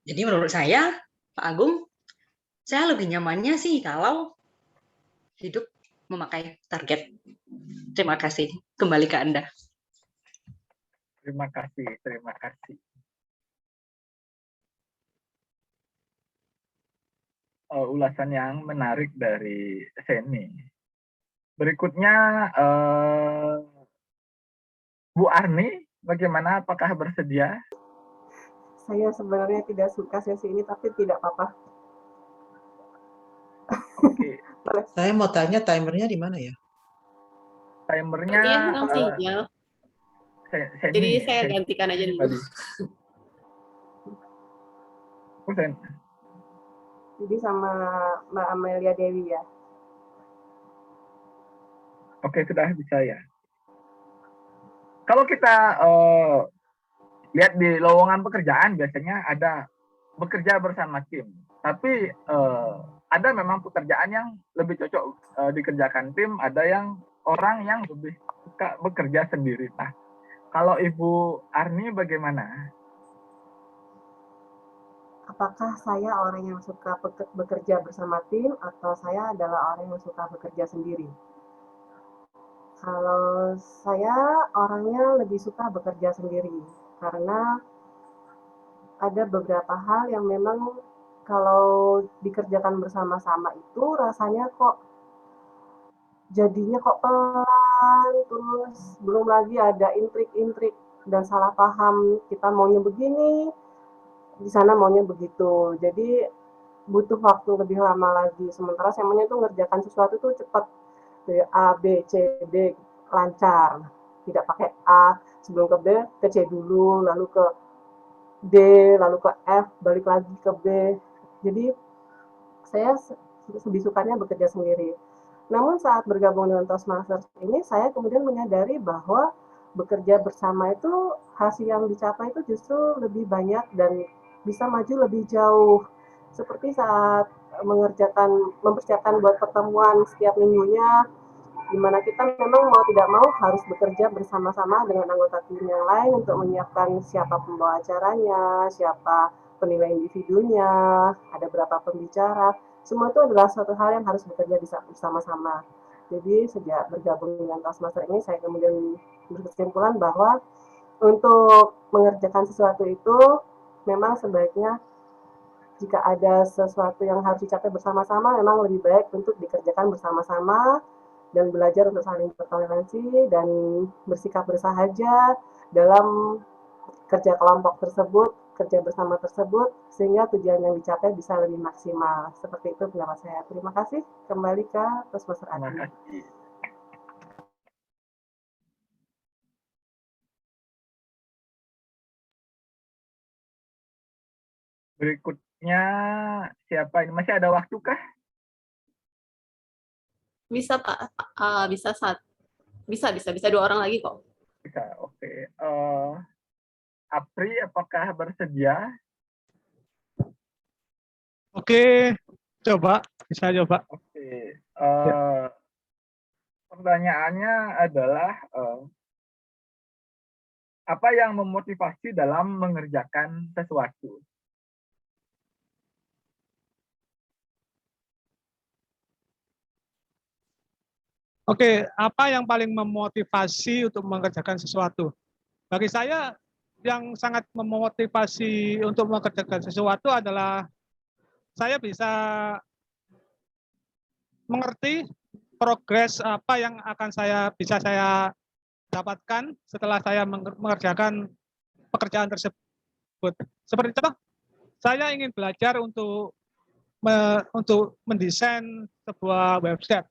Jadi menurut saya, Pak Agung, saya lebih nyamannya sih kalau hidup memakai target. Terima kasih. Kembali ke Anda. Terima kasih. ulasan yang menarik dari Seni. Berikutnya Bu Arni, bagaimana? Apakah bersedia? Saya sebenarnya tidak suka sesi ini, tapi tidak apa-apa. Oke. Saya mau tanya timernya di mana ya? Timernya Dia kurang sinyal. Jadi saya gantikan aja dulu. Jadi sama Mbak Amelia Dewi ya. Oke, sudah bisa ya. Kalau kita lihat di lowongan pekerjaan biasanya ada bekerja bersama tim. Tapi ada memang pekerjaan yang lebih cocok dikerjakan tim, ada yang orang yang lebih suka bekerja sendiri. Nah, kalau Ibu Arni bagaimana? Apakah saya orang yang suka bekerja bersama tim atau saya adalah orang yang suka bekerja sendiri? Kalau saya orangnya lebih suka bekerja sendiri karena ada beberapa hal yang memang kalau dikerjakan bersama-sama itu rasanya kok jadinya kok pelan, terus belum lagi ada intrik-intrik dan salah paham, kita maunya begini, di sana maunya begitu. Jadi butuh waktu lebih lama lagi. Sementara saya maunya tuh ngerjakan sesuatu tuh cepat. Dari A, B, C, D lancar. Tidak pakai A sebelum ke B, ke C dulu, lalu ke D, lalu ke F, balik lagi ke B. Jadi saya lebih sukanya bekerja sendiri. Namun saat bergabung dengan Toastmasters ini, saya kemudian menyadari bahwa bekerja bersama itu hasil yang dicapai itu justru lebih banyak dan bisa maju lebih jauh. Seperti saat mempersiapkan buat pertemuan setiap minggunya, di mana kita memang mau tidak mau harus bekerja bersama-sama dengan anggota tim yang lain untuk menyiapkan siapa pembawa acaranya, siapa penilai individunya, ada berapa pembicara. Semua itu adalah suatu hal yang harus bekerja bersama-sama. Jadi sejak bergabung dengan Toastmasters ini, saya kemudian berkesimpulan bahwa untuk mengerjakan sesuatu itu memang sebaiknya jika ada sesuatu yang harus dicapai bersama-sama, memang lebih baik untuk dikerjakan bersama-sama dan belajar untuk saling bertoleransi dan bersikap bersahaja dalam kerja kelompok tersebut, kerja bersama tersebut, sehingga tujuan yang dicapai bisa lebih maksimal. Seperti itu pendapat saya. Terima kasih. Kembali ke Toastmasters Admin. Berikutnya siapa ini? Masih ada waktu kah? Bisa Pak, bisa 2 orang lagi kok. Bisa, oke. Apri, apakah bersedia? Oke, bisa coba. Oke, pertanyaannya adalah apa yang memotivasi dalam mengerjakan sesuatu? Oke, apa yang paling memotivasi untuk mengerjakan sesuatu? Bagi saya, yang sangat memotivasi untuk mengerjakan sesuatu adalah saya bisa mengerti progres apa yang akan bisa saya dapatkan setelah saya mengerjakan pekerjaan tersebut. Seperti contoh, saya ingin belajar untuk mendesain sebuah website.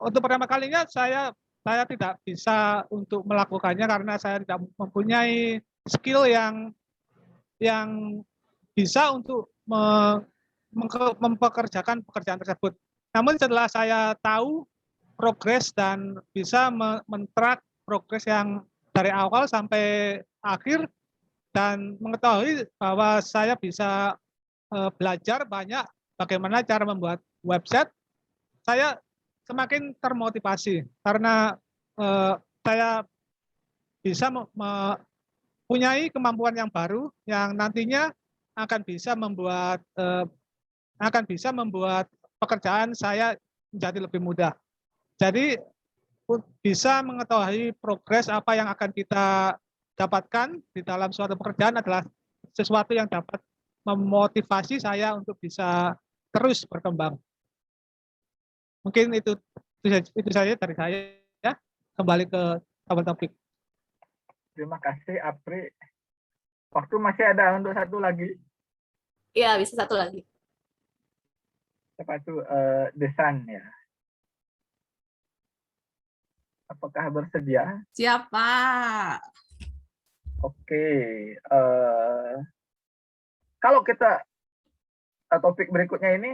Untuk pertama kalinya saya tidak bisa untuk melakukannya karena saya tidak mempunyai skill yang bisa untuk mempekerjakan pekerjaan tersebut. Namun setelah saya tahu progres dan bisa men-track progres yang dari awal sampai akhir dan mengetahui bahwa saya bisa belajar banyak bagaimana cara membuat website, saya semakin termotivasi karena saya bisa mempunyai kemampuan yang baru yang nantinya akan bisa membuat pekerjaan saya menjadi lebih mudah. Jadi bisa mengetahui progres apa yang akan kita dapatkan di dalam suatu pekerjaan adalah sesuatu yang dapat memotivasi saya untuk bisa terus berkembang. Mungkin itu saja dari saya. Ya. Kembali ke topik. Terima kasih, Apri. Waktu masih ada untuk satu lagi. Iya, bisa satu lagi. Siapa itu? Desan ya. Apakah bersedia? Siapa? Oke. Kalau kita topik berikutnya ini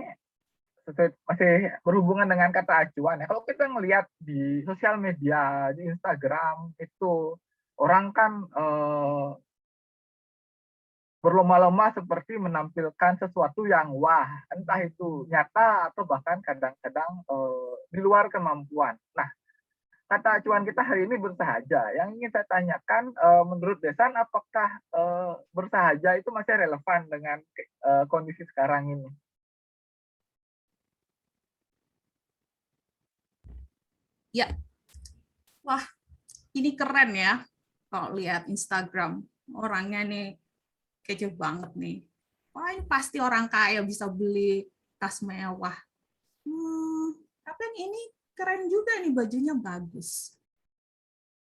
masih berhubungan dengan kata acuan ya. Kalau kita ngelihat di sosial media, di Instagram itu orang kan berlomba-lomba seperti menampilkan sesuatu yang wah, entah itu nyata atau bahkan kadang-kadang di luar kemampuan. Nah, kata acuan kita hari ini bersahaja. Yang ingin saya tanyakan, menurut Desan, apakah bersahaja itu masih relevan dengan kondisi sekarang ini? Ya, wah, ini keren ya. Kalau lihat Instagram, orangnya nih kece banget nih. Wah, ini pasti orang kaya bisa beli tas mewah. Tapi yang ini keren juga nih, bajunya bagus.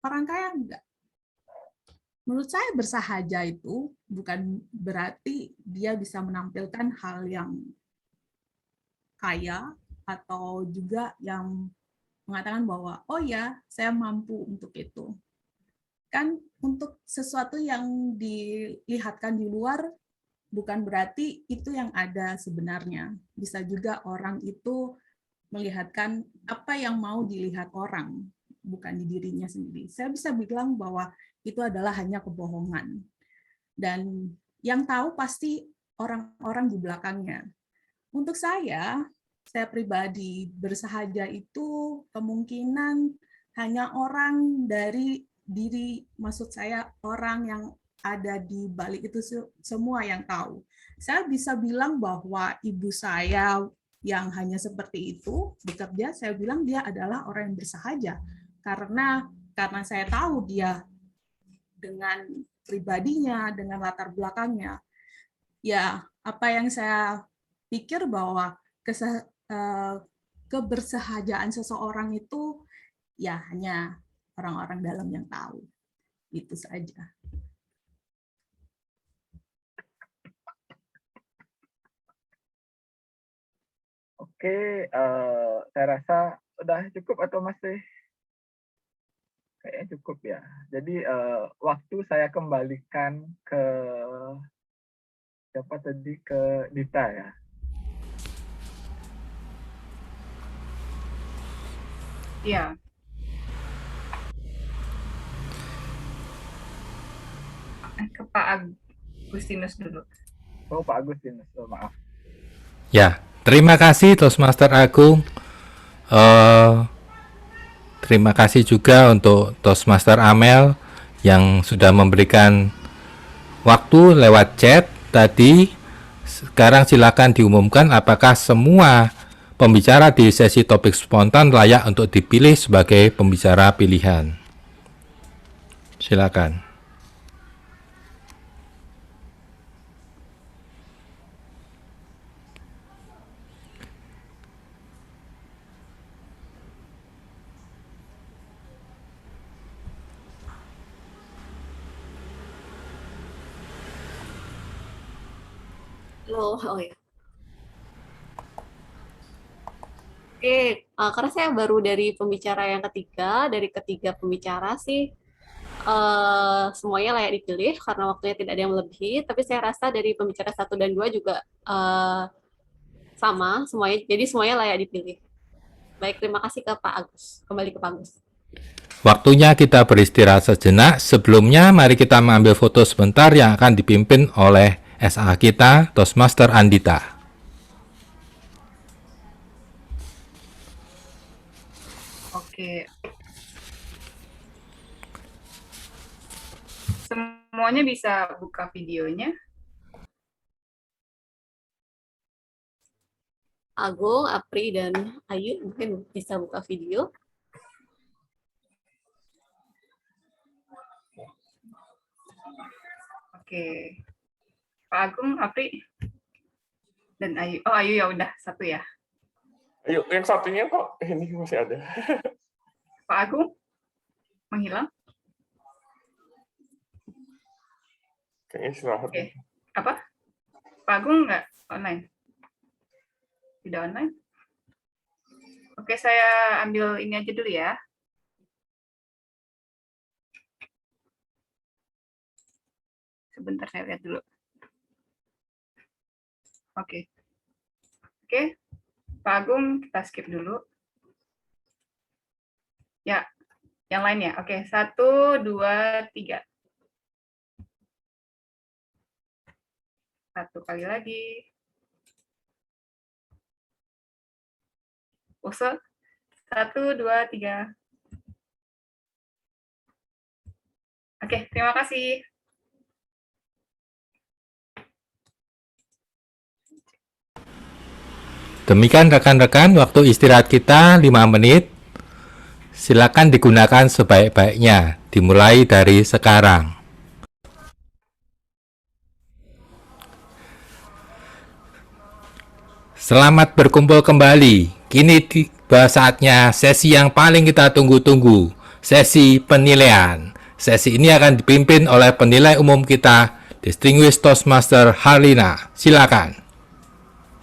Orang kaya enggak. Menurut saya bersahaja itu bukan berarti dia bisa menampilkan hal yang kaya atau juga yang mengatakan bahwa oh ya, saya mampu untuk itu. Kan untuk sesuatu yang dilihatkan di luar bukan berarti itu yang ada sebenarnya. Bisa juga orang itu melihatkan apa yang mau dilihat orang, bukan di dirinya sendiri. Saya bisa bilang bahwa itu adalah hanya kebohongan. Dan yang tahu pasti orang-orang di belakangnya. Untuk saya pribadi bersahaja itu kemungkinan hanya orang dari diri, maksud saya orang yang ada di balik itu semua yang tahu. Saya bisa bilang bahwa ibu saya yang hanya seperti itu bekerja, saya bilang dia adalah orang yang bersahaja karena saya tahu dia dengan pribadinya, dengan latar belakangnya. Ya, apa yang saya pikir bahwa kebersahajaan seseorang itu ya hanya orang-orang dalam yang tahu. Itu saja. Oke, saya rasa udah cukup atau masih? Kayaknya cukup ya. Jadi waktu saya kembalikan ke siapa tadi, ke Dita ya. Iya. Ke Pak Agustinus dulu. Oh, Pak Agustinus, oh, maaf. Ya, terima kasih Toastmaster Agung. Terima kasih juga untuk Toastmaster Amel yang sudah memberikan waktu lewat chat tadi. Sekarang silakan diumumkan apakah semua pembicara di sesi topik spontan layak untuk dipilih sebagai pembicara pilihan. Silakan. Oh ya. Oke, karena saya baru dari pembicara yang ketiga, dari ketiga pembicara sih semuanya layak dipilih karena waktunya tidak ada yang melebihi, tapi saya rasa dari pembicara 1 dan 2 juga sama semuanya, jadi semuanya layak dipilih. Baik, terima kasih ke Pak Agus. Kembali ke Pak Agus. Waktunya kita beristirahat sejenak. Sebelumnya, mari kita mengambil foto sebentar yang akan dipimpin oleh SA kita, Toastmaster Andita. Oke. Semuanya bisa buka videonya. Agung, Apri, dan Ayu mungkin bisa buka video. Oke. Pak Agung, Apri, Dan Ayu. Oh, Ayu ya udah satu ya. Ayo, yang satunya kok ini masih ada. Pak Agung menghilang. Kayaknya istirahat. Oke. Apa? Pak Agung nggak online? Tidak online? Oke, saya ambil ini aja dulu ya. Sebentar saya lihat dulu. Oke. Oke, Pak Agung kita skip dulu. Ya, yang lainnya. Oke, 1, 2, 3. Satu kali lagi. Pose. 1, 2, 3. Oke, terima kasih. Demikian rekan-rekan, waktu istirahat kita 5 menit. Silakan digunakan sebaik-baiknya, dimulai dari sekarang. Selamat berkumpul kembali. Kini tiba saatnya sesi yang paling kita tunggu-tunggu, sesi penilaian. Sesi ini akan dipimpin oleh penilai umum kita, Distinguished Toastmaster Harlina. Silakan.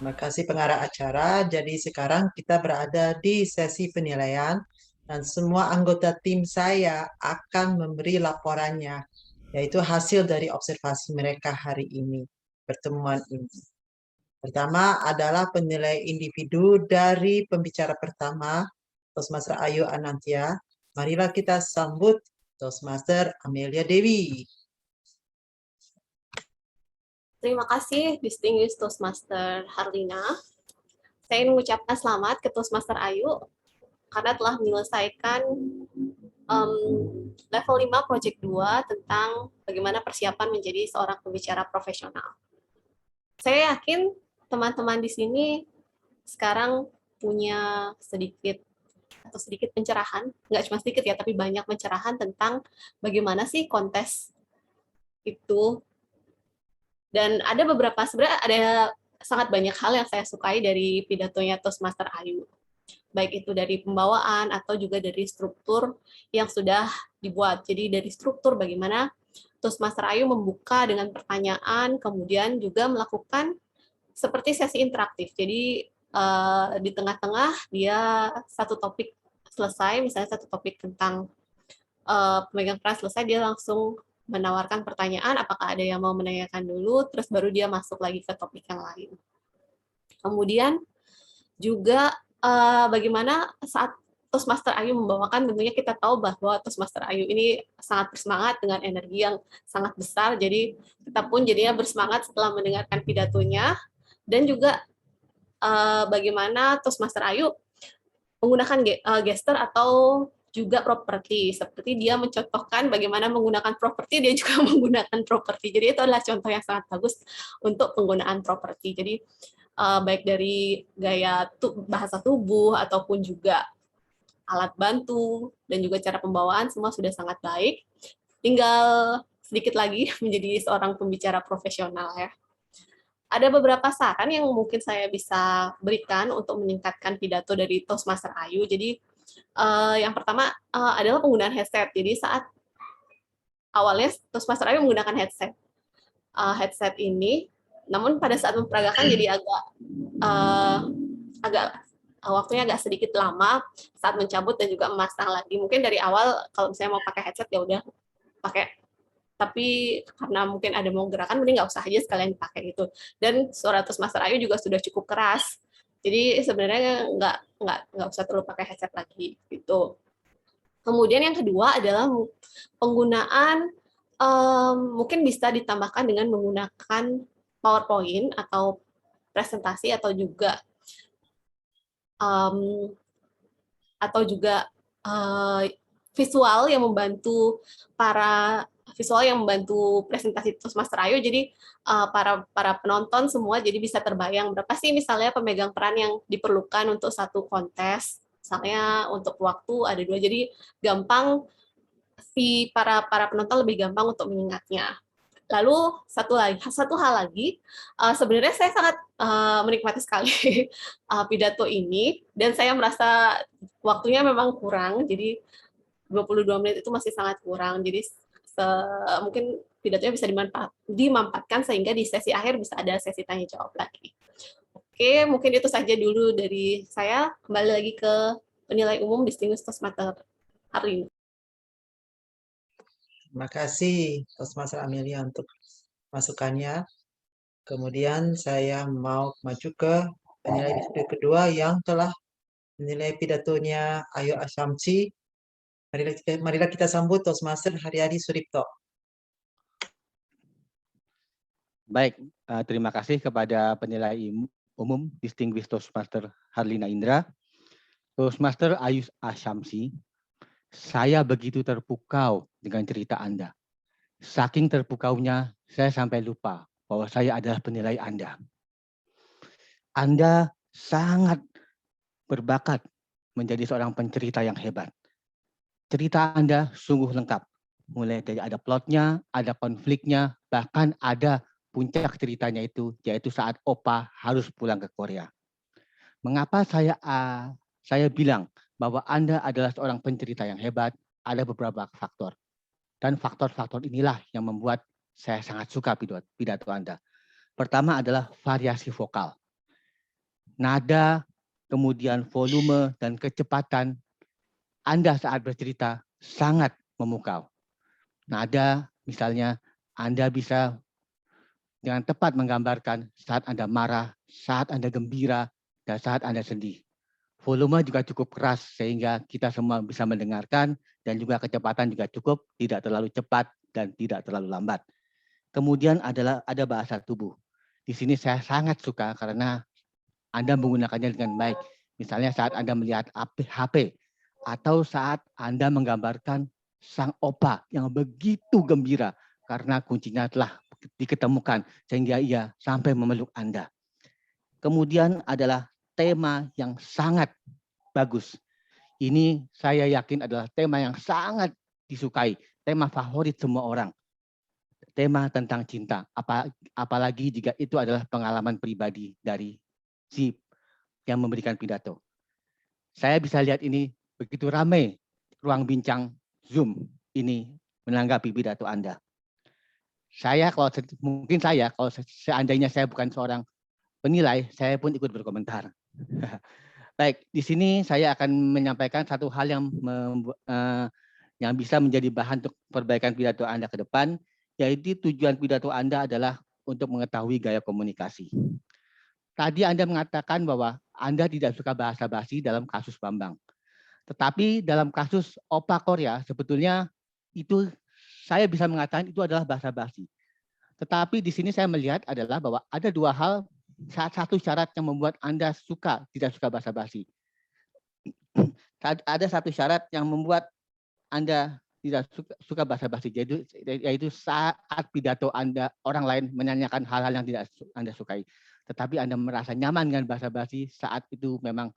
Terima kasih pengarah acara. Jadi sekarang kita berada di sesi penilaian dan semua anggota tim saya akan memberi laporannya, yaitu hasil dari observasi mereka hari ini, pertemuan ini. Pertama adalah penilai individu dari pembicara pertama, Toastmaster Ayu Anantia. Marilah kita sambut Toastmaster Amelia Dewi. Terima kasih, Distinguished Toastmaster Harlina. Saya ingin mengucapkan selamat ke Toastmaster Ayu karena telah menyelesaikan level 5 Project 2 tentang bagaimana persiapan menjadi seorang pembicara profesional. Saya yakin teman-teman di sini sekarang punya sedikit pencerahan, nggak cuma sedikit ya, tapi banyak pencerahan tentang bagaimana sih kontes itu. Dan ada beberapa, sebenarnya ada sangat banyak hal yang saya sukai dari pidatonya Toastmaster Ayu. Baik itu dari pembawaan atau juga dari struktur yang sudah dibuat. Jadi dari struktur bagaimana Toastmaster Ayu membuka dengan pertanyaan, kemudian juga melakukan seperti sesi interaktif. Jadi di tengah-tengah dia satu topik selesai, misalnya satu topik tentang pemegang peran selesai, dia langsung menawarkan pertanyaan, apakah ada yang mau menanyakan dulu, terus baru dia masuk lagi ke topik yang lain. Kemudian juga bagaimana saat Toastmaster Ayu membawakan, tentunya kita tahu bahwa Toastmaster Ayu ini sangat bersemangat dengan energi yang sangat besar, jadi kita pun jadinya bersemangat setelah mendengarkan pidatonya. Dan juga bagaimana Toastmaster Ayu menggunakan gesture atau juga properti, seperti dia mencontohkan bagaimana menggunakan properti, dia juga menggunakan properti. Jadi itu adalah contoh yang sangat bagus untuk penggunaan properti. Jadi baik dari gaya bahasa tubuh ataupun juga alat bantu dan juga cara pembawaan semua sudah sangat baik. Tinggal sedikit lagi menjadi seorang pembicara profesional ya. Ada beberapa saran yang mungkin saya bisa berikan untuk meningkatkan pidato dari Toastmaster Ayu. Jadi yang pertama adalah penggunaan headset. Jadi saat awalnya Toastmaster Ayu menggunakan headset. Headset ini, namun pada saat memperagakan jadi agak waktunya agak sedikit lama saat mencabut dan juga memasang lagi. Mungkin dari awal kalau misalnya mau pakai headset ya udah pakai. Tapi karena mungkin ada mau gerakan, mending nggak usah aja sekalian dipakai gitu. Dan suara Toastmaster Ayu juga sudah cukup keras, jadi sebenarnya nggak usah terlalu pakai headset lagi gitu. Kemudian yang kedua adalah penggunaan, mungkin bisa ditambahkan dengan menggunakan PowerPoint atau presentasi atau juga visual yang membantu presentasi Toastmaster Ayu. Jadi para penonton semua jadi bisa terbayang berapa sih misalnya pemegang peran yang diperlukan untuk satu kontes. Misalnya untuk waktu ada 2, jadi gampang para penonton lebih gampang untuk mengingatnya. Lalu satu hal lagi, sebenarnya saya sangat menikmati sekali pidato ini, dan saya merasa waktunya memang kurang, jadi 22 menit itu masih sangat kurang. Jadi mungkin pidatonya bisa dimanfaatkan sehingga di sesi akhir bisa ada sesi tanya jawab lagi. Oke, mungkin itu saja dulu dari saya. Kembali lagi ke penilai umum Distinguished Toastmaster hari ini. Terima kasih Toastmaster Amelia untuk masukannya. Kemudian saya mau maju ke penilai kedua yang telah menilai pidatonya Ayu Ashamsi. Marilah kita sambut Toastmaster Haryadi Suripto. Baik, terima kasih kepada penilai umum Distinguished Toastmaster Harlina Indra. Toastmaster Ayu Ashamsi, saya begitu terpukau dengan cerita Anda. Saking terpukaunya, saya sampai lupa bahwa saya adalah penilai Anda. Anda sangat berbakat menjadi seorang pencerita yang hebat. Cerita Anda sungguh lengkap. Mulai dari ada plotnya, ada konfliknya, bahkan ada puncak ceritanya itu, yaitu saat Opa harus pulang ke Korea. Mengapa saya bilang bahwa Anda adalah seorang pencerita yang hebat? Ada beberapa faktor. Dan faktor-faktor inilah yang membuat saya sangat suka pidato Anda. Pertama adalah variasi vokal. Nada, kemudian volume, dan kecepatan Anda saat bercerita sangat memukau. Nada, misalnya, Anda bisa dengan tepat menggambarkan saat Anda marah, saat Anda gembira, dan saat Anda sedih. Volume juga cukup keras sehingga kita semua bisa mendengarkan, dan juga kecepatan juga cukup, tidak terlalu cepat dan tidak terlalu lambat. Kemudian ada bahasa tubuh. Di sini saya sangat suka karena Anda menggunakannya dengan baik. Misalnya saat Anda melihat HP atau saat Anda menggambarkan sang Opa yang begitu gembira karena kuncinya telah diketemukan sehingga ia sampai memeluk Anda. Kemudian adalah tema yang sangat bagus. Ini saya yakin adalah tema yang sangat disukai, tema favorit semua orang. Tema tentang cinta, apalagi jika itu adalah pengalaman pribadi dari si yang memberikan pidato. Saya bisa lihat ini begitu ramai ruang bincang Zoom ini menanggapi pidato Anda. Kalau seandainya saya bukan seorang penilai, saya pun ikut berkomentar. Baik, di sini saya akan menyampaikan satu hal yang bisa menjadi bahan untuk perbaikan pidato Anda ke depan, yaitu tujuan pidato Anda adalah untuk mengetahui gaya komunikasi. Tadi Anda mengatakan bahwa Anda tidak suka bahasa basi dalam kasus Bambang. Tetapi dalam kasus Opa Korea, sebetulnya itu saya bisa mengatakan itu adalah bahasa basi. Tetapi di sini saya melihat adalah bahwa ada dua hal, satu syarat yang membuat Anda tidak suka bahasa basi. Ada satu syarat yang membuat Anda tidak suka bahasa basi, yaitu saat pidato Anda orang lain menanyakan hal-hal yang tidak Anda sukai. Tetapi Anda merasa nyaman dengan bahasa basi saat itu memang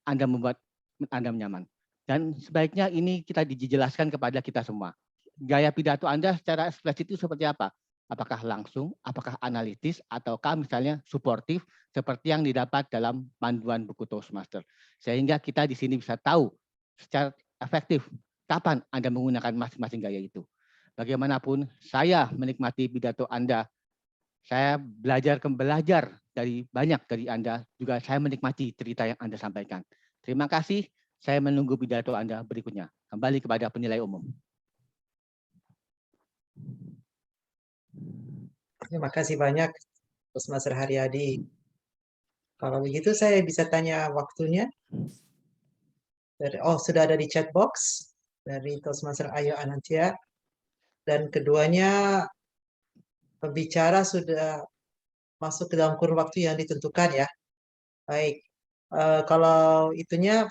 Anda membuat Anda nyaman. Dan sebaiknya ini kita dijelaskan kepada kita semua. Gaya pidato Anda secara eksplisit itu seperti apa? Apakah langsung, apakah analitis, ataukah misalnya suportif seperti yang didapat dalam panduan buku Toastmaster. Sehingga kita di sini bisa tahu secara efektif kapan Anda menggunakan masing-masing gaya itu. Bagaimanapun saya menikmati pidato Anda. Saya belajar banyak dari Anda, juga saya menikmati cerita yang Anda sampaikan. Terima kasih, saya menunggu pidato Anda berikutnya. Kembali kepada penilai umum. Terima kasih banyak, Toastmaster Haryadi. Kalau begitu saya bisa tanya waktunya. Sudah ada di chat box dari Toastmaster Ayu Anantia. Dan keduanya pembicara sudah masuk ke dalam kurun waktu yang ditentukan ya. Baik, kalau itunya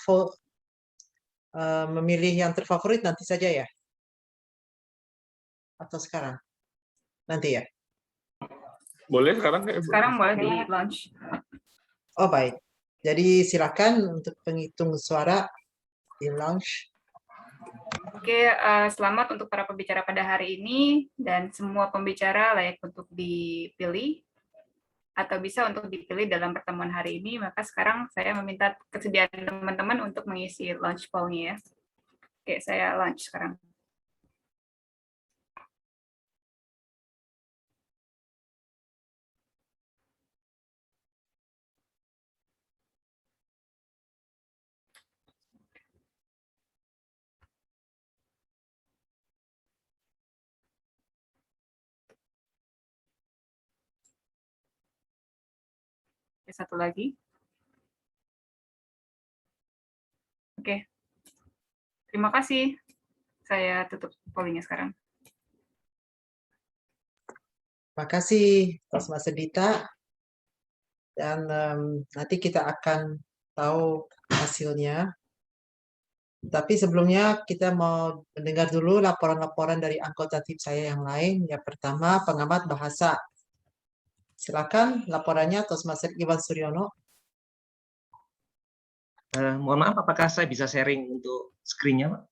memilih yang terfavorit nanti saja ya? Atau sekarang? Nanti ya? Boleh sekarang? Sekarang boleh di launch. Oh baik. Jadi silakan untuk penghitung suara di launch. Oke, selamat untuk para pembicara pada hari ini, dan semua pembicara layak untuk dipilih atau bisa untuk dipilih dalam pertemuan hari ini. Maka sekarang saya meminta kesediaan teman-teman untuk mengisi launch poll-nya ya. Oke, saya launch sekarang. Oke, satu lagi. Oke, terima kasih. Saya tutup pollingnya sekarang. Terima kasih, Toastmaster Dita. Dan nanti kita akan tahu hasilnya. Tapi sebelumnya kita mau mendengar dulu laporan-laporan dari anggota tim saya yang lain. Yang pertama, pengamat bahasa. Silakan laporannya Toastmaster Iwan Suryono. Mohon maaf, apakah saya bisa sharing untuk screen-nya, Pak?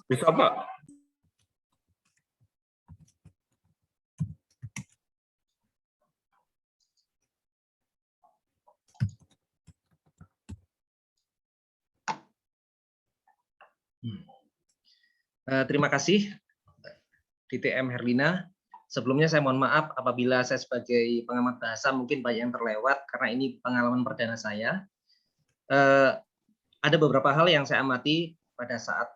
Bisa, Pak. Terima kasih, DTM Herlina. Sebelumnya saya mohon maaf apabila saya sebagai pengamat bahasa mungkin banyak yang terlewat karena ini pengalaman perdana saya. Ada beberapa hal yang saya amati pada saat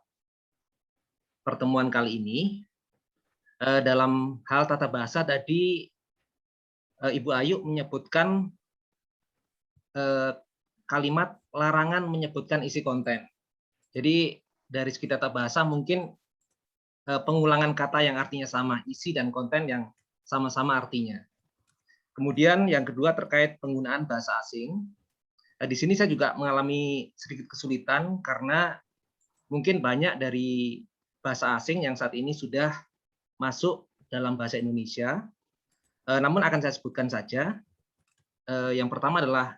pertemuan kali ini. Dalam hal tata bahasa tadi Ibu Ayu menyebutkan kalimat larangan menyebutkan isi konten. Jadi dari segi tata bahasa mungkin pengulangan kata yang artinya sama, isi dan konten yang sama-sama artinya. Kemudian yang kedua terkait penggunaan bahasa asing. Di sini saya juga mengalami sedikit kesulitan karena mungkin banyak dari bahasa asing yang saat ini sudah masuk dalam bahasa Indonesia. Namun akan saya sebutkan saja. Yang pertama adalah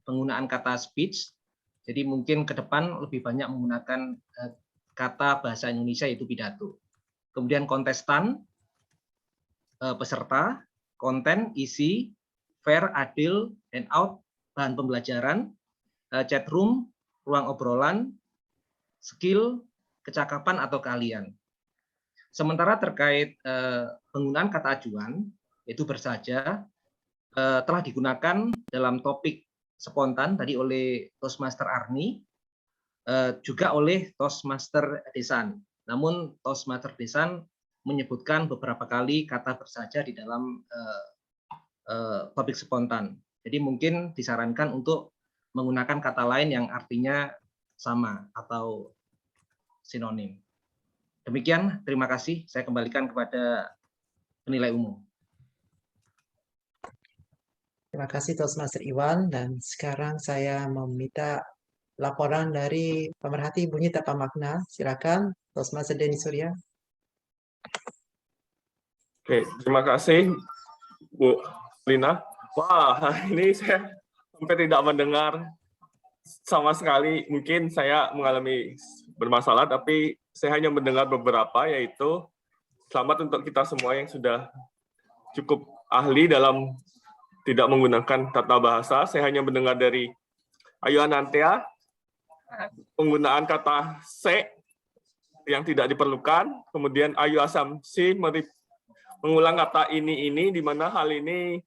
penggunaan kata speech. Jadi mungkin ke depan lebih banyak menggunakan kata bahasa Indonesia yaitu pidato. Kemudian kontestan, peserta, konten, isi, fair, adil, handout, bahan pembelajaran, chat room, ruang obrolan, skill, kecakapan atau keahlian. Sementara terkait penggunaan kata ajuan, yaitu bersaja, telah digunakan dalam topik spontan tadi oleh Toastmaster Arni, juga oleh Toastmaster Desan. Namun Toastmaster Desan menyebutkan beberapa kali kata bersaja di dalam topik spontan. Jadi mungkin disarankan untuk menggunakan kata lain yang artinya sama atau sinonim. Demikian, terima kasih. Saya kembalikan kepada penilai umum. Terima kasih Toastmaster Iwan. Dan sekarang saya meminta laporan dari pemerhati bunyi tanpa makna. Silakan Toastmaster Denny Surya. Oke, terima kasih Bu Lina. Wah, hari ini saya sampai tidak mendengar sama sekali. Mungkin saya mengalami bermasalah, tapi saya hanya mendengar beberapa, yaitu selamat untuk kita semua yang sudah cukup ahli dalam tidak menggunakan tata bahasa. Saya hanya mendengar dari Ayu Anantia, penggunaan kata se yang tidak diperlukan. Kemudian Ayu Ashamsi mengulang kata ini, di mana hal ini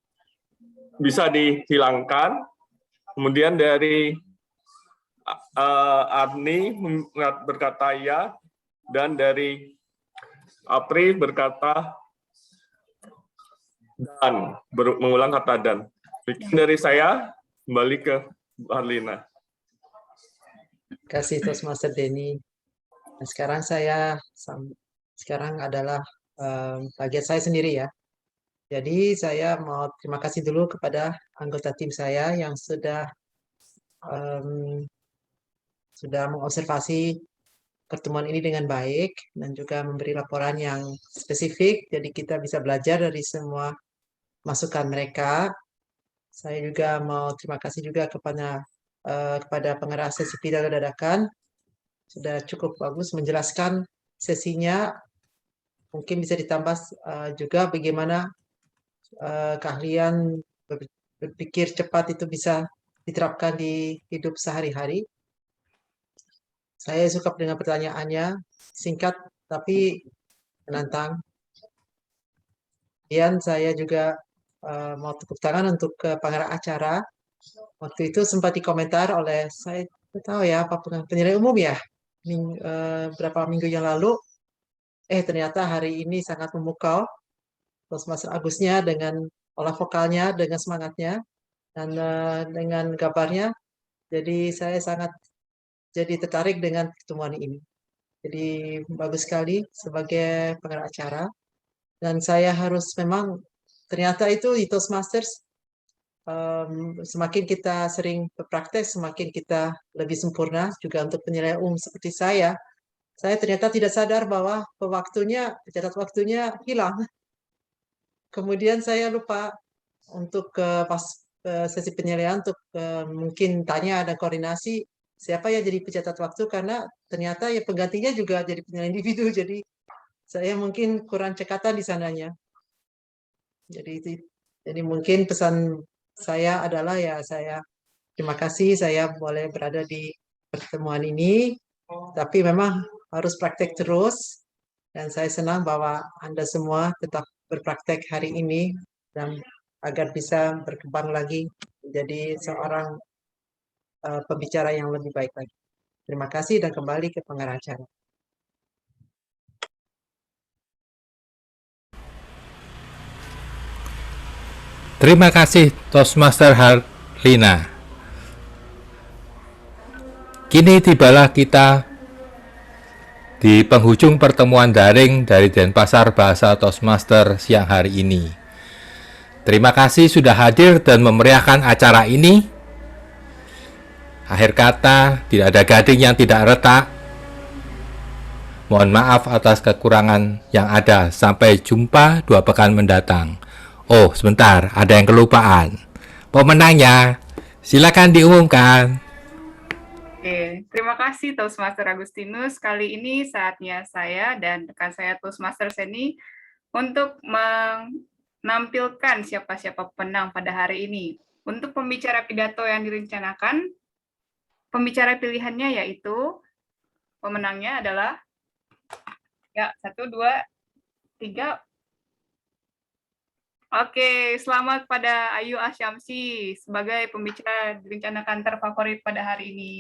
bisa dihilangkan. Kemudian dari Arni berkata ya, dan dari Apri berkata dan, mengulang kata dan. Dari saya, kembali ke Arlina. Terima kasih Toastmaster Denny. Nah, sekarang adalah bagian saya sendiri ya. Jadi saya mau terima kasih dulu kepada anggota tim saya yang sudah mengobservasi pertemuan ini dengan baik dan juga memberi laporan yang spesifik. Jadi kita bisa belajar dari semua masukan mereka. Saya juga mau terima kasih juga kepada kepada pengarah sesi pidato dadakan. Sudah cukup bagus menjelaskan sesinya. Mungkin bisa ditambah juga bagaimana keahlian berpikir cepat itu bisa diterapkan di hidup sehari-hari. Saya suka dengan pertanyaannya, singkat tapi menantang. Kemudian saya juga mau tepuk tangan untuk pengarah acara. Waktu itu sempat dikomentar oleh, saya tidak tahu ya, apa penilai umum ya, berapa minggu yang lalu, ternyata hari ini sangat memukau Toastmaster Agusnya dengan olah vokalnya, dengan semangatnya, dan dengan gambarnya. Jadi saya sangat tertarik dengan pertemuan ini. Jadi bagus sekali sebagai pengarah acara. Dan saya harus memang, ternyata itu di Toastmasters, semakin kita sering berpraktek, semakin kita lebih sempurna. Juga untuk penilaian umum seperti saya ternyata tidak sadar bahwa pencatat waktunya hilang. Kemudian saya lupa untuk pas sesi penilaian untuk mungkin tanya ada koordinasi siapa ya jadi pencatat waktu, karena ternyata ya penggantinya juga jadi penilai individu. Jadi saya mungkin kurang cekatan di sananya. Jadi mungkin pesan saya adalah ya saya terima kasih saya boleh berada di pertemuan ini, tapi memang harus praktek terus, dan saya senang bahwa Anda semua tetap berpraktek hari ini dan agar bisa berkembang lagi menjadi seorang pembicara yang lebih baik lagi. Terima kasih dan kembali ke pengarah acara. Terima kasih Toastmaster Harlina. Kini tibalah kita di penghujung pertemuan daring dari Denpasar Bahasa Toastmaster siang hari ini. Terima kasih sudah hadir dan memeriahkan acara ini. Akhir kata, tidak ada gading yang tidak retak. Mohon maaf atas kekurangan yang ada. Sampai jumpa 2 pekan mendatang. Oh, sebentar, ada yang kelupaan. Pemenangnya, silakan diumumkan. Oke, terima kasih Toastmaster Agustinus. Kali ini saatnya saya dan rekan saya Toastmaster Seni untuk menampilkan siapa-siapa pemenang pada hari ini. Untuk pembicara pidato yang direncanakan, pembicara pilihannya yaitu pemenangnya adalah 1, 2, 3. Oke, selamat pada Ayu Asyamsi sebagai pembicara direncanakan terfavorit pada hari ini.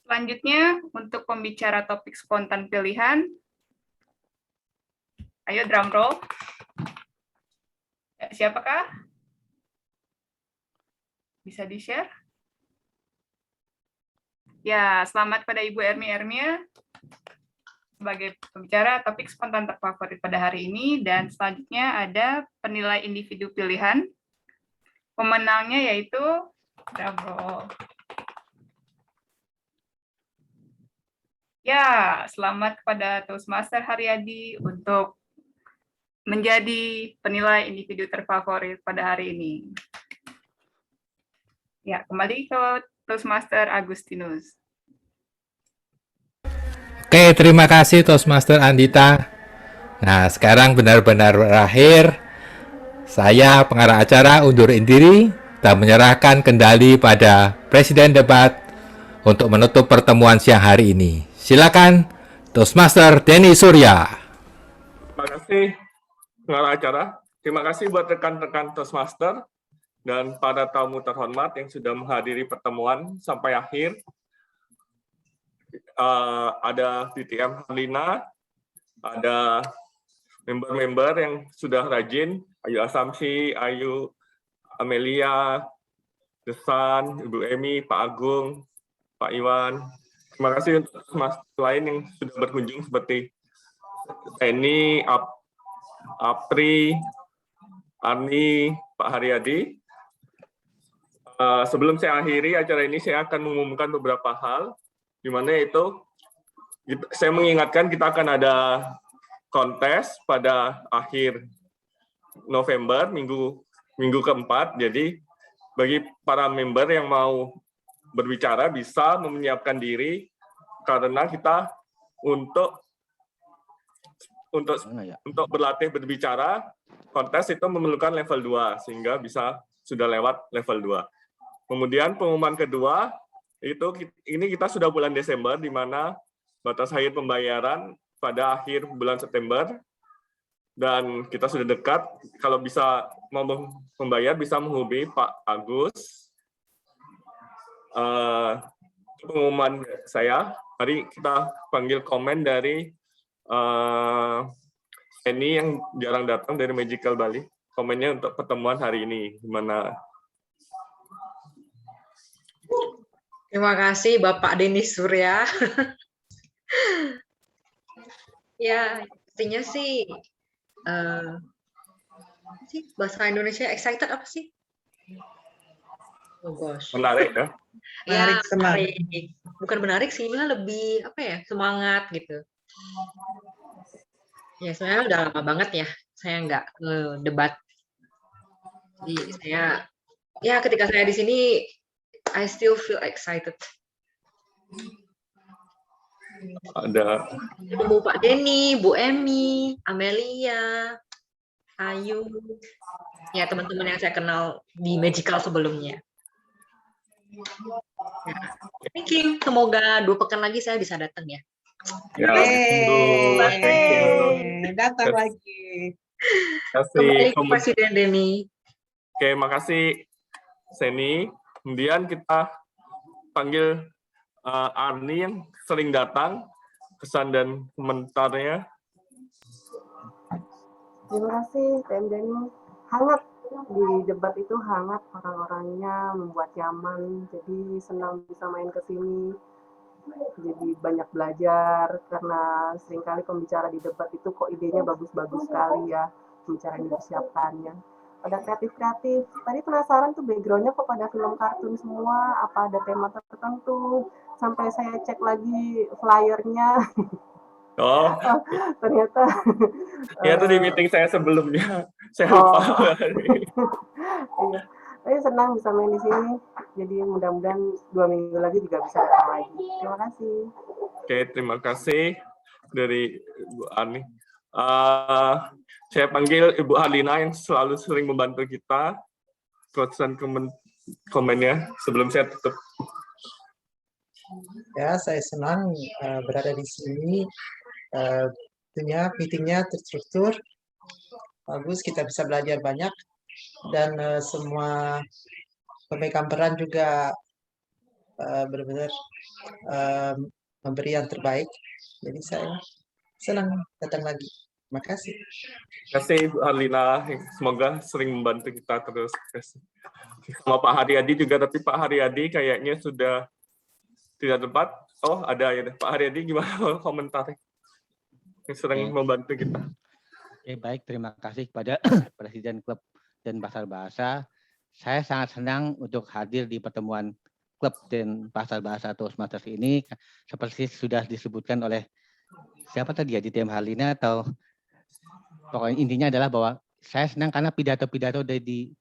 Selanjutnya, untuk pembicara topik spontan pilihan, ayo drum roll. Siapakah? Bisa di-share? Ya, selamat pada Ibu Ermi Ermia sebagai pembicara topik spontan terfavorit pada hari ini. Dan selanjutnya ada penilai individu pilihan. Pemenangnya yaitu Bravo. Ya, selamat kepada Toastmaster Haryadi untuk menjadi penilai individu terfavorit pada hari ini. Ya, kembali ke Toastmaster Agustinus. Oke, terima kasih Toastmaster Andita. Nah, sekarang benar-benar berakhir. Saya, pengarah acara, undurin diri dan menyerahkan kendali pada Presiden Debat untuk menutup pertemuan siang hari ini. Silakan, Toastmaster Denny Surya. Terima kasih, pengarah acara. Terima kasih buat rekan-rekan Toastmaster dan para tamu terhormat yang sudah menghadiri pertemuan sampai akhir. Ada DTM Harlina, ada member-member yang sudah rajin, Ayu Asamsi, Ayu, Amelia, Desan, Ibu Emi, Pak Agung, Pak Iwan. Terima kasih untuk mas lain yang sudah berkunjung seperti Seni, Apri, Arni, Pak Haryadi. Sebelum saya akhiri acara ini, saya akan mengumumkan beberapa hal, di mana itu saya mengingatkan kita akan ada kontes pada akhir November, minggu keempat. Jadi bagi para member yang mau berbicara bisa menyiapkan diri karena kita untuk berlatih berbicara, kontes itu memerlukan level 2 sehingga bisa sudah lewat level 2. Kemudian pengumuman kedua ini kita sudah bulan Desember di mana batas akhir pembayaran pada akhir bulan September dan kita sudah dekat. Kalau bisa mau membayar bisa menghubungi Pak Agus. Pengumuman saya, hari kita panggil komen dari Eni yang jarang datang dari Magical Bali. Komennya untuk pertemuan hari ini gimana? Terima kasih Bapak Denis Surya. Ya, intinya sih bahasa Indonesia excited apa sih? Oh gosh. Menarik ya? Ya, menarik. Bukan menarik sih, malah lebih apa ya, semangat gitu. Ya sebenarnya udah lama banget ya saya nggak debat. Jadi saya ya ketika saya di sini I still feel excited. Ada ketemu Pak Denny, Bu Emi, Amelia, Ayu, ya teman-teman yang saya kenal di Magical sebelumnya. Ya, thank you. Semoga 2 pekan lagi saya bisa datang ya. Datang lagi. Kembali ke Presiden Denny. Oke, makasih Seni. Kemudian kita panggil Arni yang sering datang, kesan dan komentarnya. Terima kasih, TM Denny. Hangat di debat itu, hangat orang-orangnya, membuat nyaman. Jadi senang bisa main ke sini. Jadi banyak belajar karena seringkali pembicara di debat itu kok idenya bagus-bagus sekali ya, pembicara yang dipersiapkannya. Pada kreatif-kreatif. Tadi penasaran tuh background-nya kok pada film kartun semua, apa ada tema tertentu. Sampai saya cek lagi flyer-nya. Oh, ternyata. Ya itu di meeting saya sebelumnya. Saya lupa. Iya. Saya senang bisa main di sini. Jadi mudah-mudahan 2 minggu lagi juga bisa datang lagi. Terima kasih. Oke, terima kasih dari Ibu Ani. Saya panggil Ibu Halina yang selalu sering membantu kita. Kesan komennya sebelum saya tutup. Ya, saya senang berada di sini. Tentunya meetingnya terstruktur, bagus, kita bisa belajar banyak. Dan semua pemegang peran juga benar-benar memberi yang terbaik. Jadi saya senang datang lagi. Terima kasih. Terima kasih Bu Harlina, semoga sering membantu kita terus. Sama Pak Haryadi juga, tapi Pak Haryadi kayaknya sudah tidak tempat. Oh ada ya, Pak Haryadi gimana komentarnya? Yang sering membantu kita. Oke, baik, terima kasih kepada Presiden Klub dan Pasar Bahasa. Saya sangat senang untuk hadir di pertemuan Klub dan Pasar Bahasa Toastmasters ini. Seperti sudah disebutkan oleh siapa tadi ya, di TM Harlina, atau pokoknya intinya adalah bahwa saya senang karena pidato-pidato dari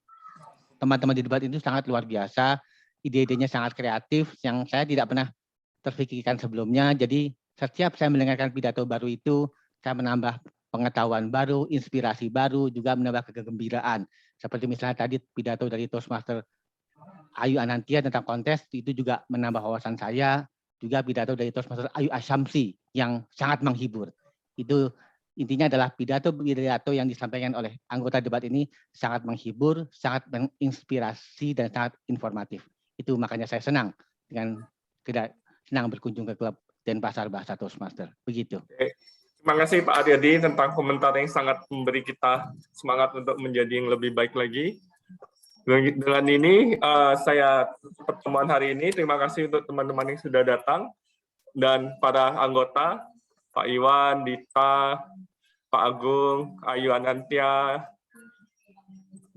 teman-teman di debat itu sangat luar biasa. Ide-idenya sangat kreatif yang saya tidak pernah terpikirkan sebelumnya. Jadi setiap saya mendengarkan pidato baru itu, saya menambah pengetahuan baru, inspirasi baru, juga menambah kegembiraan. Seperti misalnya tadi pidato dari Toastmaster Ayu Anantia tentang kontes, itu juga menambah wawasan saya. Juga pidato dari Toastmaster Ayu Ashamsi yang sangat menghibur. Itu intinya adalah pidato-pidato yang disampaikan oleh anggota debat ini sangat menghibur, sangat menginspirasi, dan sangat informatif. Itu makanya saya senang dengan tidak senang berkunjung ke Klub dan Pasar Bahasa Toastmaster. Begitu. Terima kasih Pak Aryadi tentang komentar yang sangat memberi kita semangat untuk menjadi yang lebih baik lagi. Dengan ini saya pertemuan hari ini. Terima kasih untuk teman-teman yang sudah datang dan para anggota, Pak Iwan, Dita, Pak Agung, Ayu Anantia,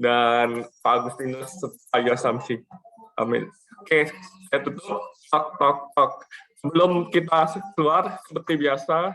dan Pak Agustinus Ayu Ashamsi. Amin. Oke, saya tutup. Tok. Sebelum kita keluar, seperti biasa,